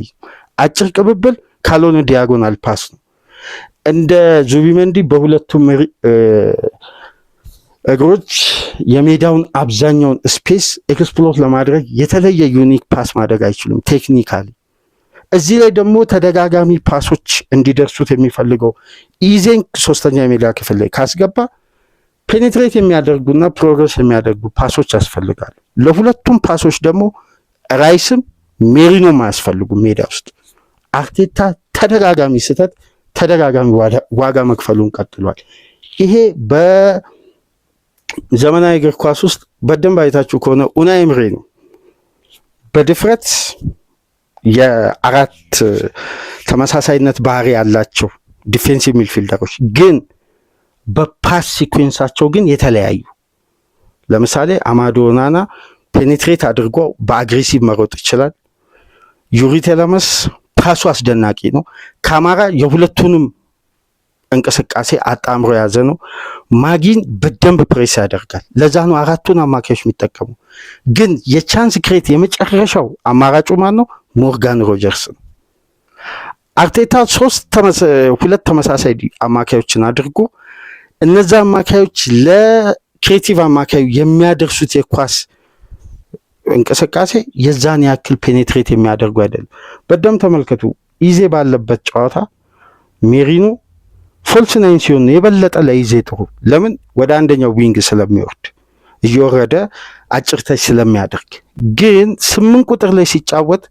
አጭር ቅብብል ካልሆነ ዲያጎናል ፓስ ነው። እንደ ዙቢመንዲ በሁለቱም እግሮች የሜዳውን አብዛኛውን ስፔስ ኤክስፕሎት ለማድረግ የተለየ ዩኒክ ፓስ ማድረግ አይችሉም ቴክኒካሊ። እዚህ ላይ ደግሞ ተደጋጋሚ ፓሶች እንዲደርሱት የሚፈልገው ኢዜን 3ኛ የሜዳ ክፍል ላይ ካስገባ ፔኔትሬት የሚያደርጉና ፕሮግረስ የሚያደርጉ ፓሶች ያስፈልጋሉ። ለሁለቱም ፓሶች ደግሞ ራይስም ሜሪኖም አያስፈልጉም ሜዳ ውስጥ። አርቴታ ተደጋጋሚ ስህተት፣ ተደጋጋሚ ዋጋ መክፈሉን ቀጥሏል። ይሄ ዘመናዊ እግር ኳስ ውስጥ በደንብ አይታችሁ ከሆነ ኡናይ ኤምሬ ነው በድፍረት የ4 ተመሳሳይነት ባህሪ ያላቸው ዲፌንሲቭ ሚድፊልደሮች ግን በፓስ ሲኩዌንሳቸው ግን የተለያዩ። ለምሳሌ አማዶ ኦናና ፔኔትሬት አድርጎ በአግሬሲቭ መሮጥ ይችላል። ዩሪ ቴለመስ ፓሱ አስደናቂ ነው። ካማራ የሁለቱንም እንቅስቃሴ አጣምሮ የያዘ ነው። ማጊን በደንብ ፕሬስ ያደርጋል። ለዛ ነው 4ቱን አማካዮች የሚጠቀሙ። ግን የቻንስ ክሬት የመጨረሻው አማራጩ ማን ነው? ሞርጋን ሮጀርስ ነው። አርቴታ 2 ተመሳሳይ አማካዮችን አድርጎ እነዛ አማካዮች ለክሬቲቭ አማካዩ የሚያደርሱት የኳስ እንቅስቃሴ የዛን ያክል ፔኔትሬት የሚያደርጉ አይደለም። በደም ተመልከቱ። ኢዜ ባለበት ጨዋታ ሜሪኖ ፎልስ ናይን ሲሆን የበለጠ ለኢዜ ጥሩ። ለምን ወደ አንደኛው ዊንግ ስለሚወርድ እየወረደ አጭር ተች ስለሚያደርግ። ግን 8 ቁጥር ላይ ሲጫወት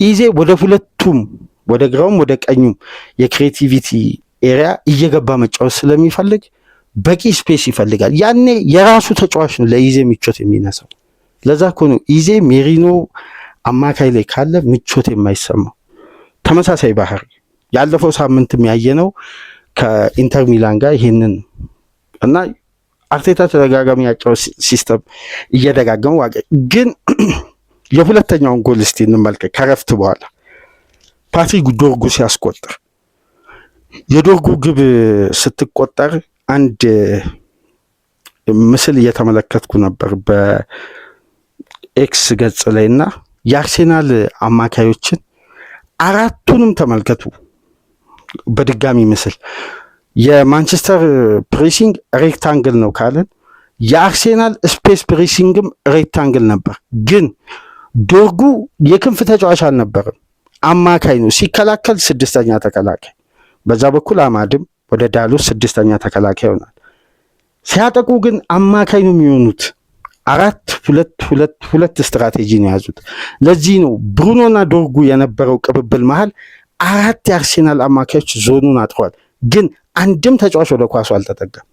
ኢዜ ወደ ሁለቱም ወደ ግራውም ወደ ቀኙም የክሬቲቪቲ ኤሪያ እየገባ መጫወት ስለሚፈልግ በቂ ስፔስ ይፈልጋል። ያኔ የራሱ ተጫዋች ነው ለኢዜ ምቾት የሚነሳው። ለዛ እኮ ነው ኢዜ ሜሪኖ አማካይ ላይ ካለ ምቾት የማይሰማው። ተመሳሳይ ባህሪ ያለፈው ሳምንትም ያየነው ከኢንተር ሚላን ጋር ይሄንን እና አርቴታ ተደጋጋሚ ያጫው ሲስተም እየደጋገሙ ዋጋ ግን የሁለተኛውን ጎል እስቲ እንመልከት። ከረፍት በኋላ ፓትሪክ ዶርጉ ሲያስቆጥር የዶርጉ ግብ ስትቆጠር አንድ ምስል እየተመለከትኩ ነበር በኤክስ ገጽ ላይ እና የአርሴናል አማካዮችን 4ቱንም ተመልከቱ በድጋሚ ምስል። የማንቸስተር ፕሬሲንግ ሬክታንግል ነው ካለን የአርሴናል ስፔስ ፕሬሲንግም ሬክታንግል ነበር። ግን ዶርጉ የክንፍ ተጫዋች አልነበረም፣ አማካይ ነው። ሲከላከል ስድስተኛ ተከላካይ፣ በዛ በኩል አማድም ወደ ዳሎስ ስድስተኛ ተከላካይ ይሆናል። ሲያጠቁ ግን አማካይ ነው የሚሆኑት። 4-2-2-2 ስትራቴጂ ነው የያዙት። ለዚህ ነው ብሩኖና ዶርጉ የነበረው ቅብብል መሃል 4 የአርሴናል አማካዮች ዞኑን አጥሯል፣ ግን አንድም ተጫዋች ወደ ኳሱ አልተጠጋም።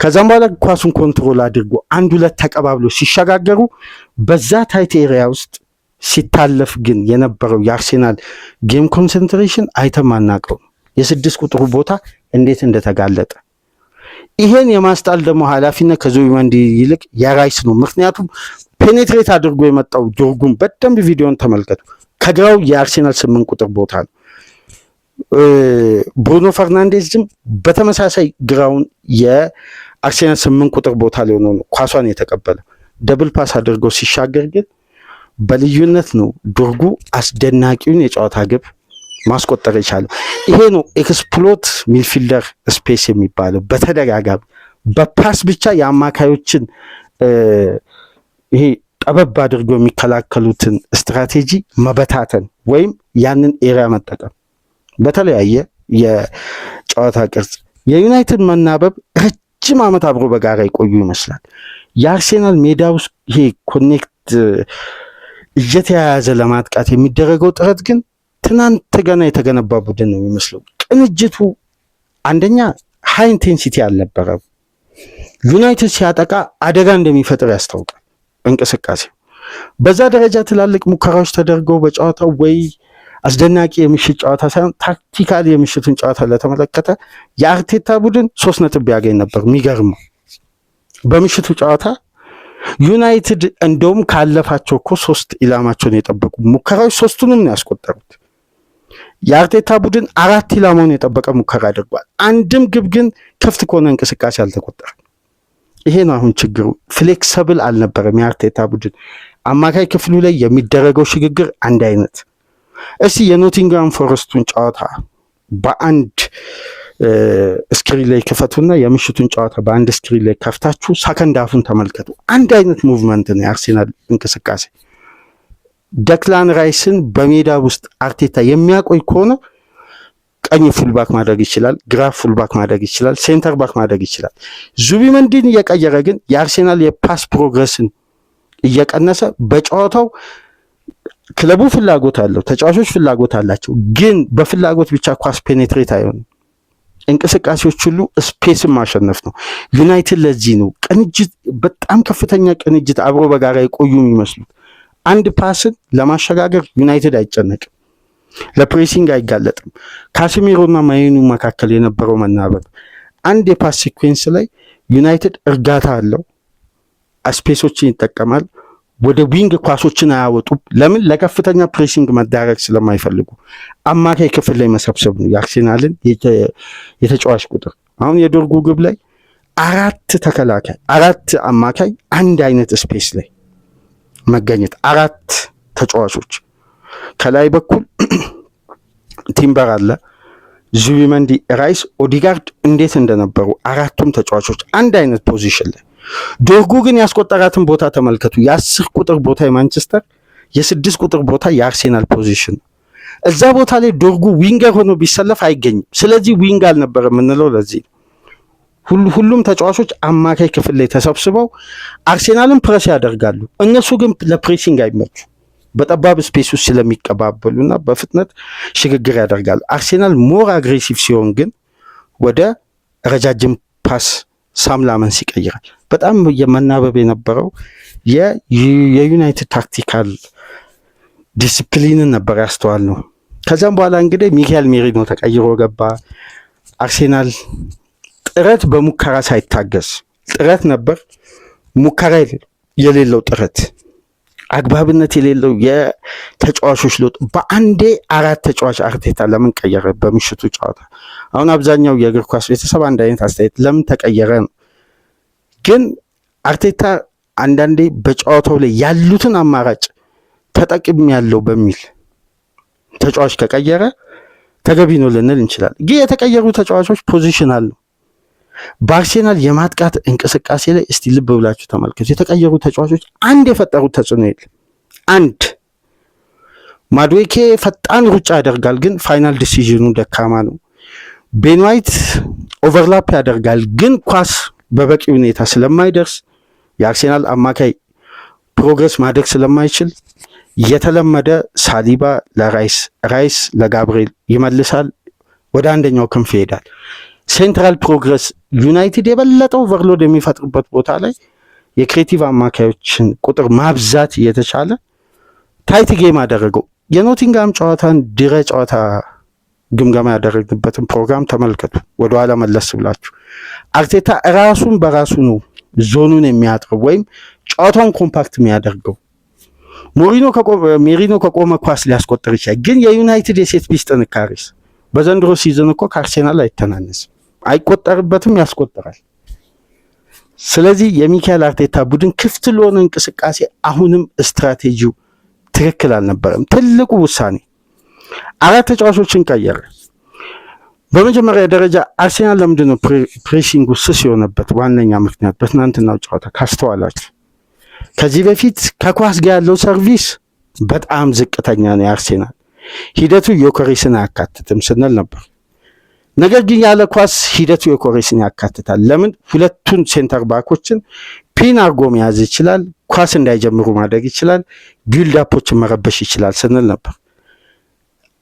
ከዛም በኋላ ኳሱን ኮንትሮል አድርጎ 1-2 ተቀባብሎ ሲሸጋገሩ በዛ ታይት ኤሪያ ውስጥ ሲታለፍ ግን የነበረው የአርሴናል ጌም ኮንሰንትሬሽን አይተም አናውቀው። የ6 ቁጥሩ ቦታ እንዴት እንደተጋለጠ ይሄን የማስጣል ደግሞ ኃላፊነት ከዙቢመንዲ ይልቅ የራይስ ነው። ምክንያቱም ፔኔትሬት አድርጎ የመጣው ዶርጉን በደንብ ቪዲዮን ተመልከቱ። ከግራው የአርሴናል 8 ቁጥር ቦታ ነው። ብሩኖ ፈርናንዴዝም በተመሳሳይ ግራውን የአርሴናል 8 ቁጥር ቦታ ላይ ሆኖ ነው ኳሷን የተቀበለ። ደብል ፓስ አድርገው ሲሻገር ግን በልዩነት ነው ዶርጉ አስደናቂውን የጨዋታ ግብ ማስቆጠር የቻለው። ይሄ ነው ኤክስፕሎት ሚድፊልደር ስፔስ የሚባለው። በተደጋጋሚ በፓስ ብቻ የአማካዮችን ይሄ ጠበብ አድርገው የሚከላከሉትን ስትራቴጂ መበታተን ወይም ያንን ኤሪያ መጠቀም በተለያየ የጨዋታ ቅርጽ። የዩናይትድ መናበብ ረጅም ዓመት አብሮ በጋራ ይቆዩ ይመስላል። የአርሴናል ሜዳ ውስጥ ይሄ ኮኔክት እየተያያዘ ለማጥቃት የሚደረገው ጥረት ግን ትናንት ገና የተገነባ ቡድን ነው የሚመስለው። ቅንጅቱ አንደኛ ሃይ ኢንቴንሲቲ አልነበረም። ዩናይትድ ሲያጠቃ አደጋ እንደሚፈጥር ያስታውቃል እንቅስቃሴው። በዛ ደረጃ ትላልቅ ሙከራዎች ተደርገው በጨዋታው ወይ አስደናቂ የምሽት ጨዋታ ሳይሆን ታክቲካሊ የምሽቱን ጨዋታ ለተመለከተ የአርቴታ ቡድን 3 ነጥብ ቢያገኝ ነበር። የሚገርመው በምሽቱ ጨዋታ ዩናይትድ እንደውም ካለፋቸው እኮ 3 ኢላማቸውን የጠበቁ ሙከራዎች 3ቱንም ነው ያስቆጠሩት። የአርቴታ ቡድን 4 ኢላማውን የጠበቀ ሙከራ አድርጓል። አንድም ግብ ግን ክፍት ከሆነ እንቅስቃሴ አልተቆጠረም። ይሄ ነው አሁን ችግሩ። ፍሌክሰብል አልነበረም የአርቴታ ቡድን። አማካይ ክፍሉ ላይ የሚደረገው ሽግግር አንድ አይነት። እስቲ የኖቲንግሃም ፎረስቱን ጨዋታ በአንድ ስክሪን ላይ ክፈቱና የምሽቱን ጨዋታ በአንድ ስክሪን ላይ ከፍታችሁ ሰከንድ አፉን ተመልከቱ። አንድ አይነት ሙቭመንት ነው የአርሴናል እንቅስቃሴ። ደክላን ራይስን በሜዳ ውስጥ አርቴታ የሚያቆይ ከሆነ ቀኝ ፉልባክ ማድረግ ይችላል፣ ግራ ፉልባክ ማድረግ ይችላል፣ ሴንተር ባክ ማድረግ ይችላል። ዙቢመንዲን እየቀየረ ግን የአርሴናል የፓስ ፕሮግረስን እየቀነሰ በጨዋታው ክለቡ ፍላጎት አለው፣ ተጫዋቾች ፍላጎት አላቸው፣ ግን በፍላጎት ብቻ ኳስ ፔኔትሬት አይሆንም። እንቅስቃሴዎች ሁሉ ስፔስን ማሸነፍ ነው። ዩናይትድ ለዚህ ነው ቅንጅት፣ በጣም ከፍተኛ ቅንጅት፣ አብሮ በጋራ የቆዩ የሚመስሉት። አንድ ፓስን ለማሸጋገር ዩናይትድ አይጨነቅም፣ ለፕሬሲንግ አይጋለጥም። ካሲሚሮና ማይኑ መካከል የነበረው መናበብ አንድ የፓስ ሲኩዌንስ ላይ ዩናይትድ እርጋታ አለው፣ ስፔሶችን ይጠቀማል። ወደ ዊንግ ኳሶችን አያወጡም። ለምን? ለከፍተኛ ፕሬሲንግ መዳረግ ስለማይፈልጉ አማካይ ክፍል ላይ መሰብሰብ ነው የአርሴናልን የተጫዋች ቁጥር። አሁን የዶርጉ ግብ ላይ 4 ተከላካይ 4 አማካይ አንድ አይነት ስፔስ ላይ መገኘት፣ 4 ተጫዋቾች ከላይ በኩል ቲምበር አለ፣ ዙቢመንዲ፣ ራይስ፣ ኦዲጋርድ እንዴት እንደነበሩ 4ቱም ተጫዋቾች አንድ አይነት ፖዚሽን ላይ። ዶርጉ ግን ያስቆጠራትን ቦታ ተመልከቱ። የ10 ቁጥር ቦታ የማንቸስተር፣ የ6 ቁጥር ቦታ የአርሴናል ፖዚሽን። እዛ ቦታ ላይ ዶርጉ ዊንገር ሆኖ ቢሰለፍ አይገኝም። ስለዚህ ዊንግ አልነበረ የምንለው ለዚህ ሁሉም ተጫዋቾች አማካይ ክፍል ላይ ተሰብስበው አርሴናልን ፕሬስ ያደርጋሉ። እነሱ ግን ለፕሬሲንግ አይመቹ፣ በጠባብ ስፔስ ውስጥ ስለሚቀባበሉና በፍጥነት ሽግግር ያደርጋሉ። አርሴናል ሞር አግሬሲቭ ሲሆን ግን ወደ ረጃጅም ፓስ ሳምላመን ሲቀይራል። በጣም የመናበብ የነበረው የዩናይትድ ታክቲካል ዲስፕሊንን ነበር ያስተዋል ነው። ከዛም በኋላ እንግዲህ ሚካኤል ሜሪኖ ተቀይሮ ገባ። አርሴናል ጥረት በሙከራ ሳይታገስ ጥረት ነበር፣ ሙከራ የሌለው ጥረት፣ አግባብነት የሌለው የተጫዋቾች ለውጥ። በአንዴ 4 ተጫዋች አርቴታ ለምን ቀየረ በምሽቱ ጨዋታ? አሁን አብዛኛው የእግር ኳስ ቤተሰብ አንድ አይነት አስተያየት ለምን ተቀየረ ነው። ግን አርቴታ አንዳንዴ በጨዋታው ላይ ያሉትን አማራጭ ተጠቅም ያለው በሚል ተጫዋች ከቀየረ ተገቢ ነው ልንል እንችላለን። ግን የተቀየሩ ተጫዋቾች ፖዚሽናል ነው። በአርሴናል የማጥቃት እንቅስቃሴ ላይ እስቲ ልብ ብላችሁ ተመልከቱ። የተቀየሩ ተጫዋቾች አንድ የፈጠሩት ተጽዕኖ የለም። አንድ ማድዌኬ ፈጣን ሩጫ ያደርጋል፣ ግን ፋይናል ዲሲዥኑ ደካማ ነው። ቤን ዋይት ኦቨርላፕ ያደርጋል፣ ግን ኳስ በበቂ ሁኔታ ስለማይደርስ የአርሴናል አማካይ ፕሮግረስ ማድረግ ስለማይችል የተለመደ ሳሊባ ራይስ ለጋብርኤል ይመልሳል፣ ወደ አንደኛው ክንፍ ይሄዳል። ሴንትራል ፕሮግረስ ዩናይትድ የበለጠ ኦቨርሎድ የሚፈጥሩበት ቦታ ላይ የክሬቲቭ አማካዮችን ቁጥር ማብዛት እየተቻለ ታይት ጌም አደረገው። የኖቲንግሃም ጨዋታን ድረ ጨዋታ ግምገማ ያደረግንበትን ፕሮግራም ተመልከቱ፣ ወደኋላ መለስ ብላችሁ። አርቴታ ራሱን በራሱ ነው ዞኑን የሚያጥረው ወይም ጨዋታውን ኮምፓክት የሚያደርገው። ሜሪኖ ከቆመ ኳስ ሊያስቆጥር ይችላል፣ ግን የዩናይትድ የሴት ፒስ ጥንካሬስ በዘንድሮ ሲዝን እኮ ከአርሴናል አይተናነስም። አይቆጠርበትም፣ ያስቆጥራል። ስለዚህ የሚካኤል አርቴታ ቡድን ክፍት ለሆነ እንቅስቃሴ አሁንም ስትራቴጂው ትክክል አልነበረም። ትልቁ ውሳኔ 4 ተጫዋቾችን ቀየረ። በመጀመሪያ ደረጃ አርሴናል ለምንድን ነው ፕሬሲንግ ስስ የሆነበት ዋነኛ ምክንያት በትናንትናው ጨዋታ ካስተዋላችሁ ከዚህ በፊት ከኳስ ጋር ያለው ሰርቪስ በጣም ዝቅተኛ ነው። የአርሴናል ሂደቱ ዮኬሬስን አያካትትም ስንል ነበር። ነገር ግን ያለ ኳስ ሂደቱ ዮኬሬስን ያካትታል። ለምን? ሁለቱን ሴንተር ባኮችን ፒን አርጎ መያዝ ይችላል፣ ኳስ እንዳይጀምሩ ማድረግ ይችላል፣ ቢልዳፖችን መረበሽ ይችላል ስንል ነበር።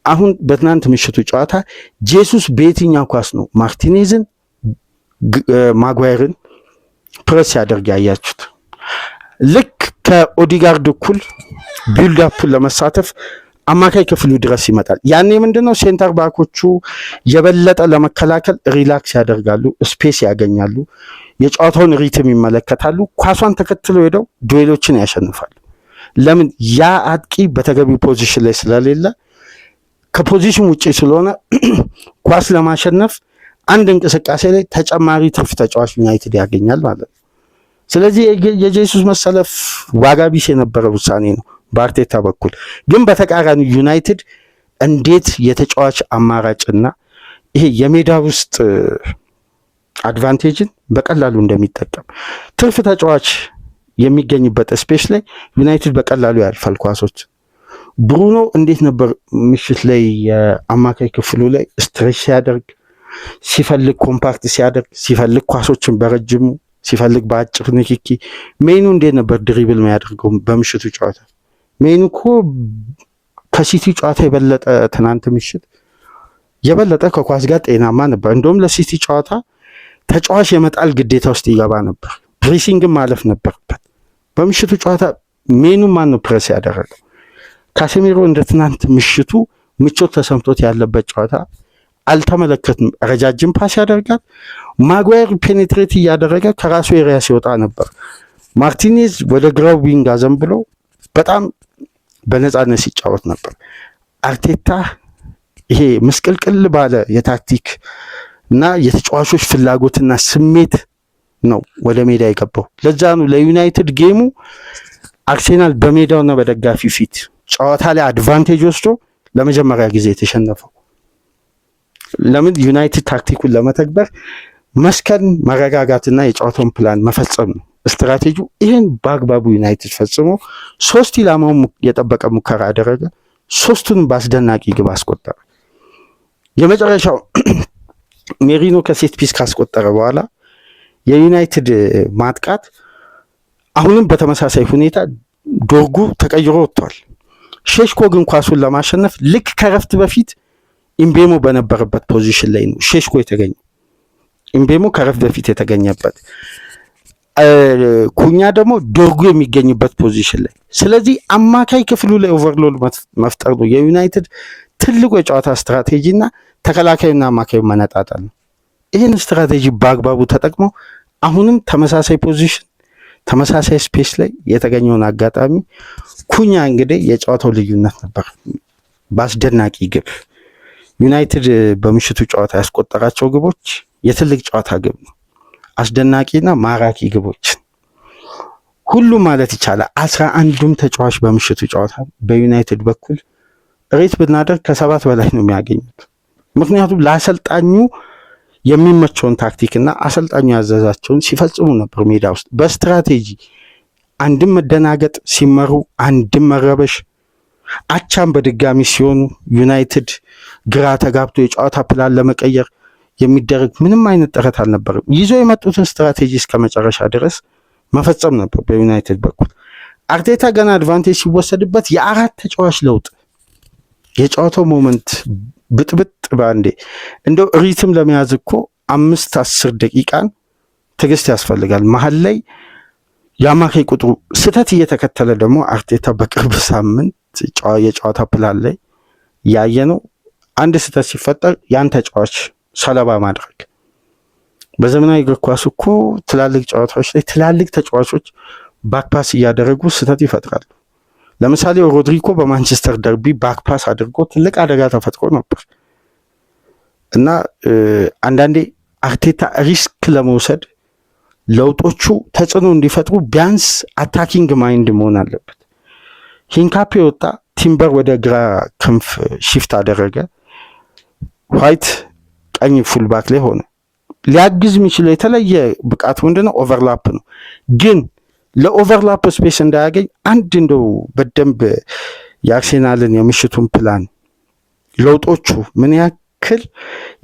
አሁን በትናንት ምሽቱ ጨዋታ ጄሱስ በየትኛው ኳስ ነው ማርቲኔዝን ማጓየርን ፕረስ ያደርግ ያያችሁት? ልክ ከኦዲጋርድ እኩል ቢልዳፑን ለመሳተፍ አማካይ ክፍሉ ድረስ ይመጣል። ያኔ ምንድነው ሴንተር ባኮቹ የበለጠ ለመከላከል ሪላክስ ያደርጋሉ፣ ስፔስ ያገኛሉ፣ የጨዋታውን ሪትም ይመለከታሉ፣ ኳሷን ተከትለው ሄደው ዱዌሎችን ያሸንፋሉ። ለምን? ያ አጥቂ በተገቢው ፖዚሽን ላይ ስለሌለ ከፖዚሽን ውጪ ስለሆነ ኳስ ለማሸነፍ አንድ እንቅስቃሴ ላይ ተጨማሪ ትርፍ ተጫዋች ዩናይትድ ያገኛል ማለት ነው። ስለዚህ የጄሱስ መሰለፍ ዋጋ ቢስ የነበረ ውሳኔ ነው በአርቴታ በኩል። ግን በተቃራኒ ዩናይትድ እንዴት የተጫዋች አማራጭና ይሄ የሜዳ ውስጥ አድቫንቴጅን በቀላሉ እንደሚጠቀም ትርፍ ተጫዋች የሚገኝበት ስፔስ ላይ ዩናይትድ በቀላሉ ያልፋል ኳሶች። ብሩኖ እንዴት ነበር ምሽት ላይ የአማካይ ክፍሉ ላይ ስትሬች ሲያደርግ፣ ሲፈልግ ኮምፓክት ሲያደርግ፣ ሲፈልግ ኳሶችን በረጅሙ ሲፈልግ በአጭር ንክኪ። ሜኑ እንዴት ነበር ድሪብል የሚያደርገው በምሽቱ ጨዋታ? ሜኑ እኮ ከሲቲ ጨዋታ የበለጠ ትናንት ምሽት የበለጠ ከኳስ ጋር ጤናማ ነበር። እንደውም ለሲቲ ጨዋታ ተጫዋች የመጣል ግዴታ ውስጥ ይገባ ነበር፣ ፕሬሲንግን ማለፍ ነበርበት። በምሽቱ ጨዋታ ሜኑ ማን ነው ፕሬስ ያደረገው? ካሴሚሮ እንደ ትናንት ምሽቱ ምቾት ተሰምቶት ያለበት ጨዋታ አልተመለከትም። ረጃጅም ፓስ ያደርጋል። ማጓየር ፔኔትሬት እያደረገ ከራሱ ኤሪያ ሲወጣ ነበር። ማርቲኔዝ ወደ ግራው ዊንግ አዘንብሎ በጣም በነፃነት ሲጫወት ነበር። አርቴታ ይሄ ምስቅልቅል ባለ የታክቲክ እና የተጫዋቾች ፍላጎትና ስሜት ነው ወደ ሜዳ የገባው። ለዛ ነው ለዩናይትድ ጌሙ አርሴናል በሜዳውና በደጋፊ ፊት ጨዋታ ላይ አድቫንቴጅ ወስዶ ለመጀመሪያ ጊዜ የተሸነፈው። ለምን? ዩናይትድ ታክቲኩን ለመተግበር መስከን መረጋጋትና የጨዋታውን ፕላን መፈጸም ነው ስትራቴጂው። ይህን በአግባቡ ዩናይትድ ፈጽሞ 3 ኢላማውን የጠበቀ ሙከራ አደረገ። 3ቱንም በአስደናቂ ግብ አስቆጠረ። የመጨረሻው ሜሪኖ ከሴት ፒስ ካስቆጠረ በኋላ የዩናይትድ ማጥቃት አሁንም በተመሳሳይ ሁኔታ ዶርጉ ተቀይሮ ወጥቷል። ሼሽኮ ግን ኳሱን ለማሸነፍ ልክ ከረፍት በፊት ኢምቤሞ በነበረበት ፖዚሽን ላይ ነው ሼሽኮ የተገኘው። ኢምቤሞ ከረፍት በፊት የተገኘበት፣ ኩኛ ደግሞ ዶርጉ የሚገኝበት ፖዚሽን ላይ። ስለዚህ አማካይ ክፍሉ ላይ ኦቨርሎድ መፍጠር ነው የዩናይትድ ትልቁ የጨዋታ ስትራቴጂ እና ተከላካዩና አማካዩ መነጣጠል ነው። ይህን ስትራቴጂ በአግባቡ ተጠቅመው አሁንም ተመሳሳይ ፖዚሽን ተመሳሳይ ስፔስ ላይ የተገኘውን አጋጣሚ ኩኛ እንግዲህ የጨዋታው ልዩነት ነበር። በአስደናቂ ግብ ዩናይትድ በምሽቱ ጨዋታ ያስቆጠራቸው ግቦች የትልቅ ጨዋታ ግብ ነው። አስደናቂና ማራኪ ግቦች ሁሉም ማለት ይቻላል። 11ዱም ተጫዋች በምሽቱ ጨዋታ በዩናይትድ በኩል ሬት ብናደርግ ከ7 በላይ ነው የሚያገኙት። ምክንያቱም ለአሰልጣኙ የሚመቸውን ታክቲክና አሰልጣኙ ያዘዛቸውን ሲፈጽሙ ነበር ሜዳ ውስጥ በስትራቴጂ አንድም መደናገጥ ሲመሩ፣ አንድም መረበሽ፣ አቻም በድጋሚ ሲሆኑ ዩናይትድ ግራ ተጋብቶ የጨዋታ ፕላን ለመቀየር የሚደረግ ምንም አይነት ጥረት አልነበረም። ይዞ የመጡትን ስትራቴጂ እስከ መጨረሻ ድረስ መፈጸም ነበር በዩናይትድ በኩል። አርቴታ ገና አድቫንቴጅ ሲወሰድበት የአራት ተጫዋች ለውጥ፣ የጨዋታው ሞመንት ብጥብጥ ባንዴ። እንደው ሪትም ለመያዝ እኮ 5-10 ደቂቃን ትዕግስት ያስፈልጋል። መሀል ላይ የአማካይ ቁጥሩ ስህተት እየተከተለ ደግሞ አርቴታ በቅርብ ሳምንት የጨዋታ ፕላን ላይ ያየ ነው። አንድ ስህተት ሲፈጠር ያን ተጫዋች ሰለባ ማድረግ። በዘመናዊ እግር ኳስ እኮ ትላልቅ ጨዋታዎች ላይ ትላልቅ ተጫዋቾች ባክፓስ እያደረጉ ስህተት ይፈጥራሉ። ለምሳሌ ሮድሪጎ በማንቸስተር ደርቢ ባክፓስ አድርጎ ትልቅ አደጋ ተፈጥሮ ነበር እና አንዳንዴ አርቴታ ሪስክ ለመውሰድ ለውጦቹ ተጽዕኖ እንዲፈጥሩ ቢያንስ አታኪንግ ማይንድ መሆን አለበት። ሂንካፔ ወጣ፣ ቲምበር ወደ ግራ ክንፍ ሺፍት አደረገ፣ ዋይት ቀኝ ፉልባክ ላይ ሆነ። ሊያግዝ የሚችለው የተለየ ብቃት ምንድነው? ኦቨርላፕ ነው። ግን ለኦቨርላፕ ስፔስ እንዳያገኝ አንድ እንደው በደንብ የአርሴናልን የምሽቱን ፕላን ለውጦቹ ምን ያክል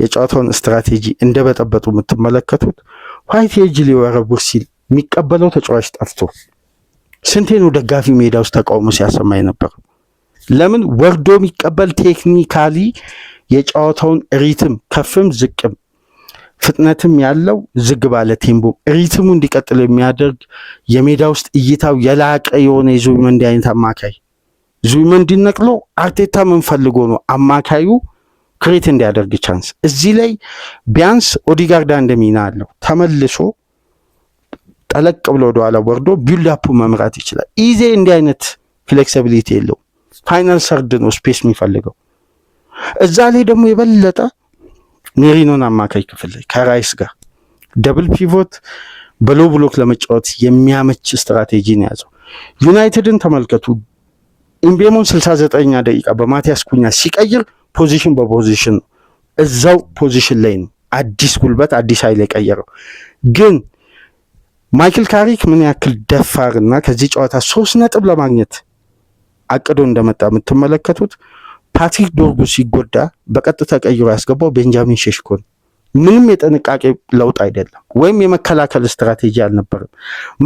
የጨዋታውን ስትራቴጂ እንደበጠበጡ የምትመለከቱት። ዋይት የእጅ ሊወረውር ሲል የሚቀበለው ተጫዋች ጠፍቶ ስንቴ ነው ደጋፊ ሜዳ ውስጥ ተቃውሞ ሲያሰማ የነበረው? ለምን ወርዶ የሚቀበል ቴክኒካሊ የጨዋታውን ሪትም ከፍም ዝቅም ፍጥነትም ያለው ዝግ ባለ ቴምቦ ሪትሙ እንዲቀጥል የሚያደርግ የሜዳ ውስጥ እይታው የላቀ የሆነ የዙቢመንዲ አይነት አማካይ ዙቢመንዲ ነቅሎ አርቴታ ምን ፈልጎ ነው አማካዩ ክሬት እንዲያደርግ ቻንስ። እዚህ ላይ ቢያንስ ኦዲጋርድ እንደሚና አለው ተመልሶ ጠለቅ ብሎ ወደኋላ ወርዶ ቢልድ አፑ መምራት ይችላል። ኢዜ እንዲህ አይነት ፍሌክሲቢሊቲ የለው። ፋይናል ሰርድ ነው ስፔስ የሚፈልገው። እዛ ላይ ደግሞ የበለጠ ሜሪኖን አማካይ ክፍል ላይ ከራይስ ጋር ደብል ፒቮት በሎ ብሎክ ለመጫወት የሚያመች ስትራቴጂ ነው ያዘው። ዩናይትድን ተመልከቱ። ኢምቤሞን 69ኛ ደቂቃ በማቲያስ ኩኛ ሲቀይር ፖዚሽን በፖዚሽን ነው፣ እዛው ፖዚሽን ላይ ነው አዲስ ጉልበት አዲስ ኃይል የቀየረው። ግን ማይክል ካሪክ ምን ያክል ደፋርና ከዚህ ጨዋታ 3 ነጥብ ለማግኘት አቅዶ እንደመጣ የምትመለከቱት። ፓትሪክ ዶርጉ ሲጎዳ በቀጥታ ቀይሮ ያስገባው ቤንጃሚን ሼሽኮን። ምንም የጥንቃቄ ለውጥ አይደለም፣ ወይም የመከላከል ስትራቴጂ አልነበረም።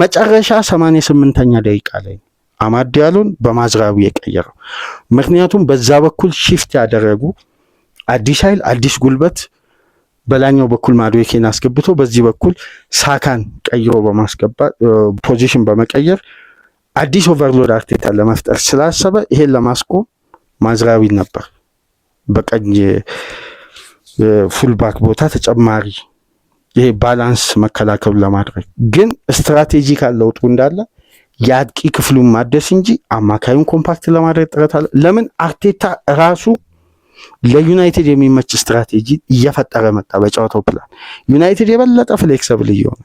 መጨረሻ 88ኛ ደቂቃ ላይ አማድ ዲያሎን በማዝራዊ የቀየረው። ምክንያቱም በዛ በኩል ሺፍት ያደረጉ አዲስ ኃይል አዲስ ጉልበት በላኛው በኩል ማዱዌኬን አስገብቶ በዚህ በኩል ሳካን ቀይሮ በማስገባት ፖዚሽን በመቀየር አዲስ ኦቨርሎድ አርቴታ ለመፍጠር ስላሰበ ይሄን ለማስቆም ማዝራዊ ነበር በቀኝ ፉልባክ ቦታ ተጨማሪ ይሄ ባላንስ መከላከሉን ለማድረግ። ግን ስትራቴጂካል ለውጡ እንዳለ የአጥቂ ክፍሉን ማደስ እንጂ አማካዩን ኮምፓክት ለማድረግ ጥረት አለ። ለምን አርቴታ ራሱ ለዩናይትድ የሚመች ስትራቴጂ እየፈጠረ መጣ በጨዋታው ፕላን። ዩናይትድ የበለጠ ፍሌክሲብል እየሆነ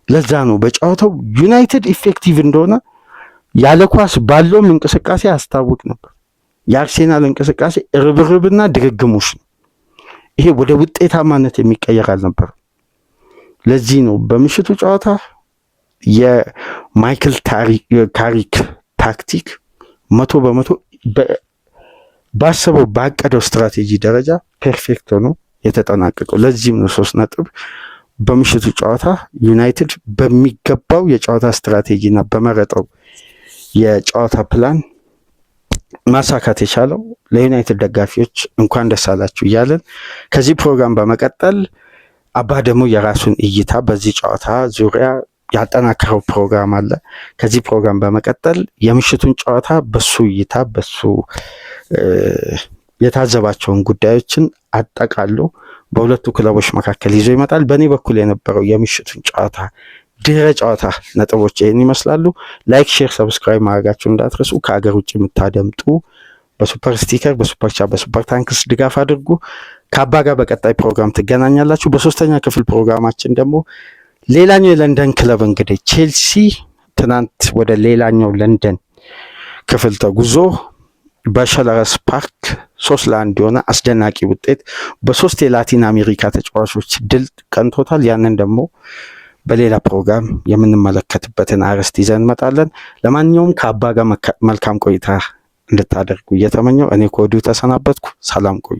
ለዛ ነው በጨዋታው ዩናይትድ ኢፌክቲቭ እንደሆነ ያለ ኳስ ባለውም እንቅስቃሴ ያስታውቅ ነበር። የአርሴናል እንቅስቃሴ ርብርብና ድግግሞሽ ነው። ይሄ ወደ ውጤታማነት የሚቀየር አልነበረም። ለዚህ ነው በምሽቱ ጨዋታ የማይክል ካሪክ ታክቲክ 100% ባሰበው ባቀደው ስትራቴጂ ደረጃ ፐርፌክት ሆኖ የተጠናቀቀው። ለዚህም ነው 3 ነጥብ በምሽቱ ጨዋታ ዩናይትድ በሚገባው የጨዋታ ስትራቴጂና በመረጠው የጨዋታ ፕላን ማሳካት የቻለው። ለዩናይትድ ደጋፊዎች እንኳን ደስ አላችሁ እያለን ከዚህ ፕሮግራም በመቀጠል አባ ደግሞ የራሱን እይታ በዚህ ጨዋታ ዙሪያ ያጠናከረው ፕሮግራም አለ። ከዚህ ፕሮግራም በመቀጠል የምሽቱን ጨዋታ በሱ እይታ በሱ የታዘባቸውን ጉዳዮችን አጠቃሎ በሁለቱ ክለቦች መካከል ይዞ ይመጣል። በእኔ በኩል የነበረው የምሽቱን ጨዋታ ድህረ ጨዋታ ነጥቦች ይህን ይመስላሉ። ላይክ፣ ሼር፣ ሰብስክራይብ ማድረጋችሁ እንዳትረሱ። ከሀገር ውጭ የምታደምጡ በሱፐር ስቲከር፣ በሱፐር ቻት፣ በሱፐር ታንክስ ድጋፍ አድርጉ። ከአባ ጋር በቀጣይ ፕሮግራም ትገናኛላችሁ። በሶስተኛ ክፍል ፕሮግራማችን ደግሞ ሌላኛው የለንደን ክለብ እንግዲህ ቼልሲ ትናንት ወደ ሌላኛው ለንደን ክፍል ተጉዞ በሸለረስ ፓርክ 3-1 የሆነ አስደናቂ ውጤት በ3 የላቲን አሜሪካ ተጫዋቾች ድል ቀንቶታል። ያንን ደግሞ በሌላ ፕሮግራም የምንመለከትበትን አርዕስት ይዘን እንመጣለን። ለማንኛውም ከአባ ጋር መልካም ቆይታ እንድታደርጉ እየተመኘው እኔ ከወዲሁ ተሰናበትኩ። ሰላም ቆዩ።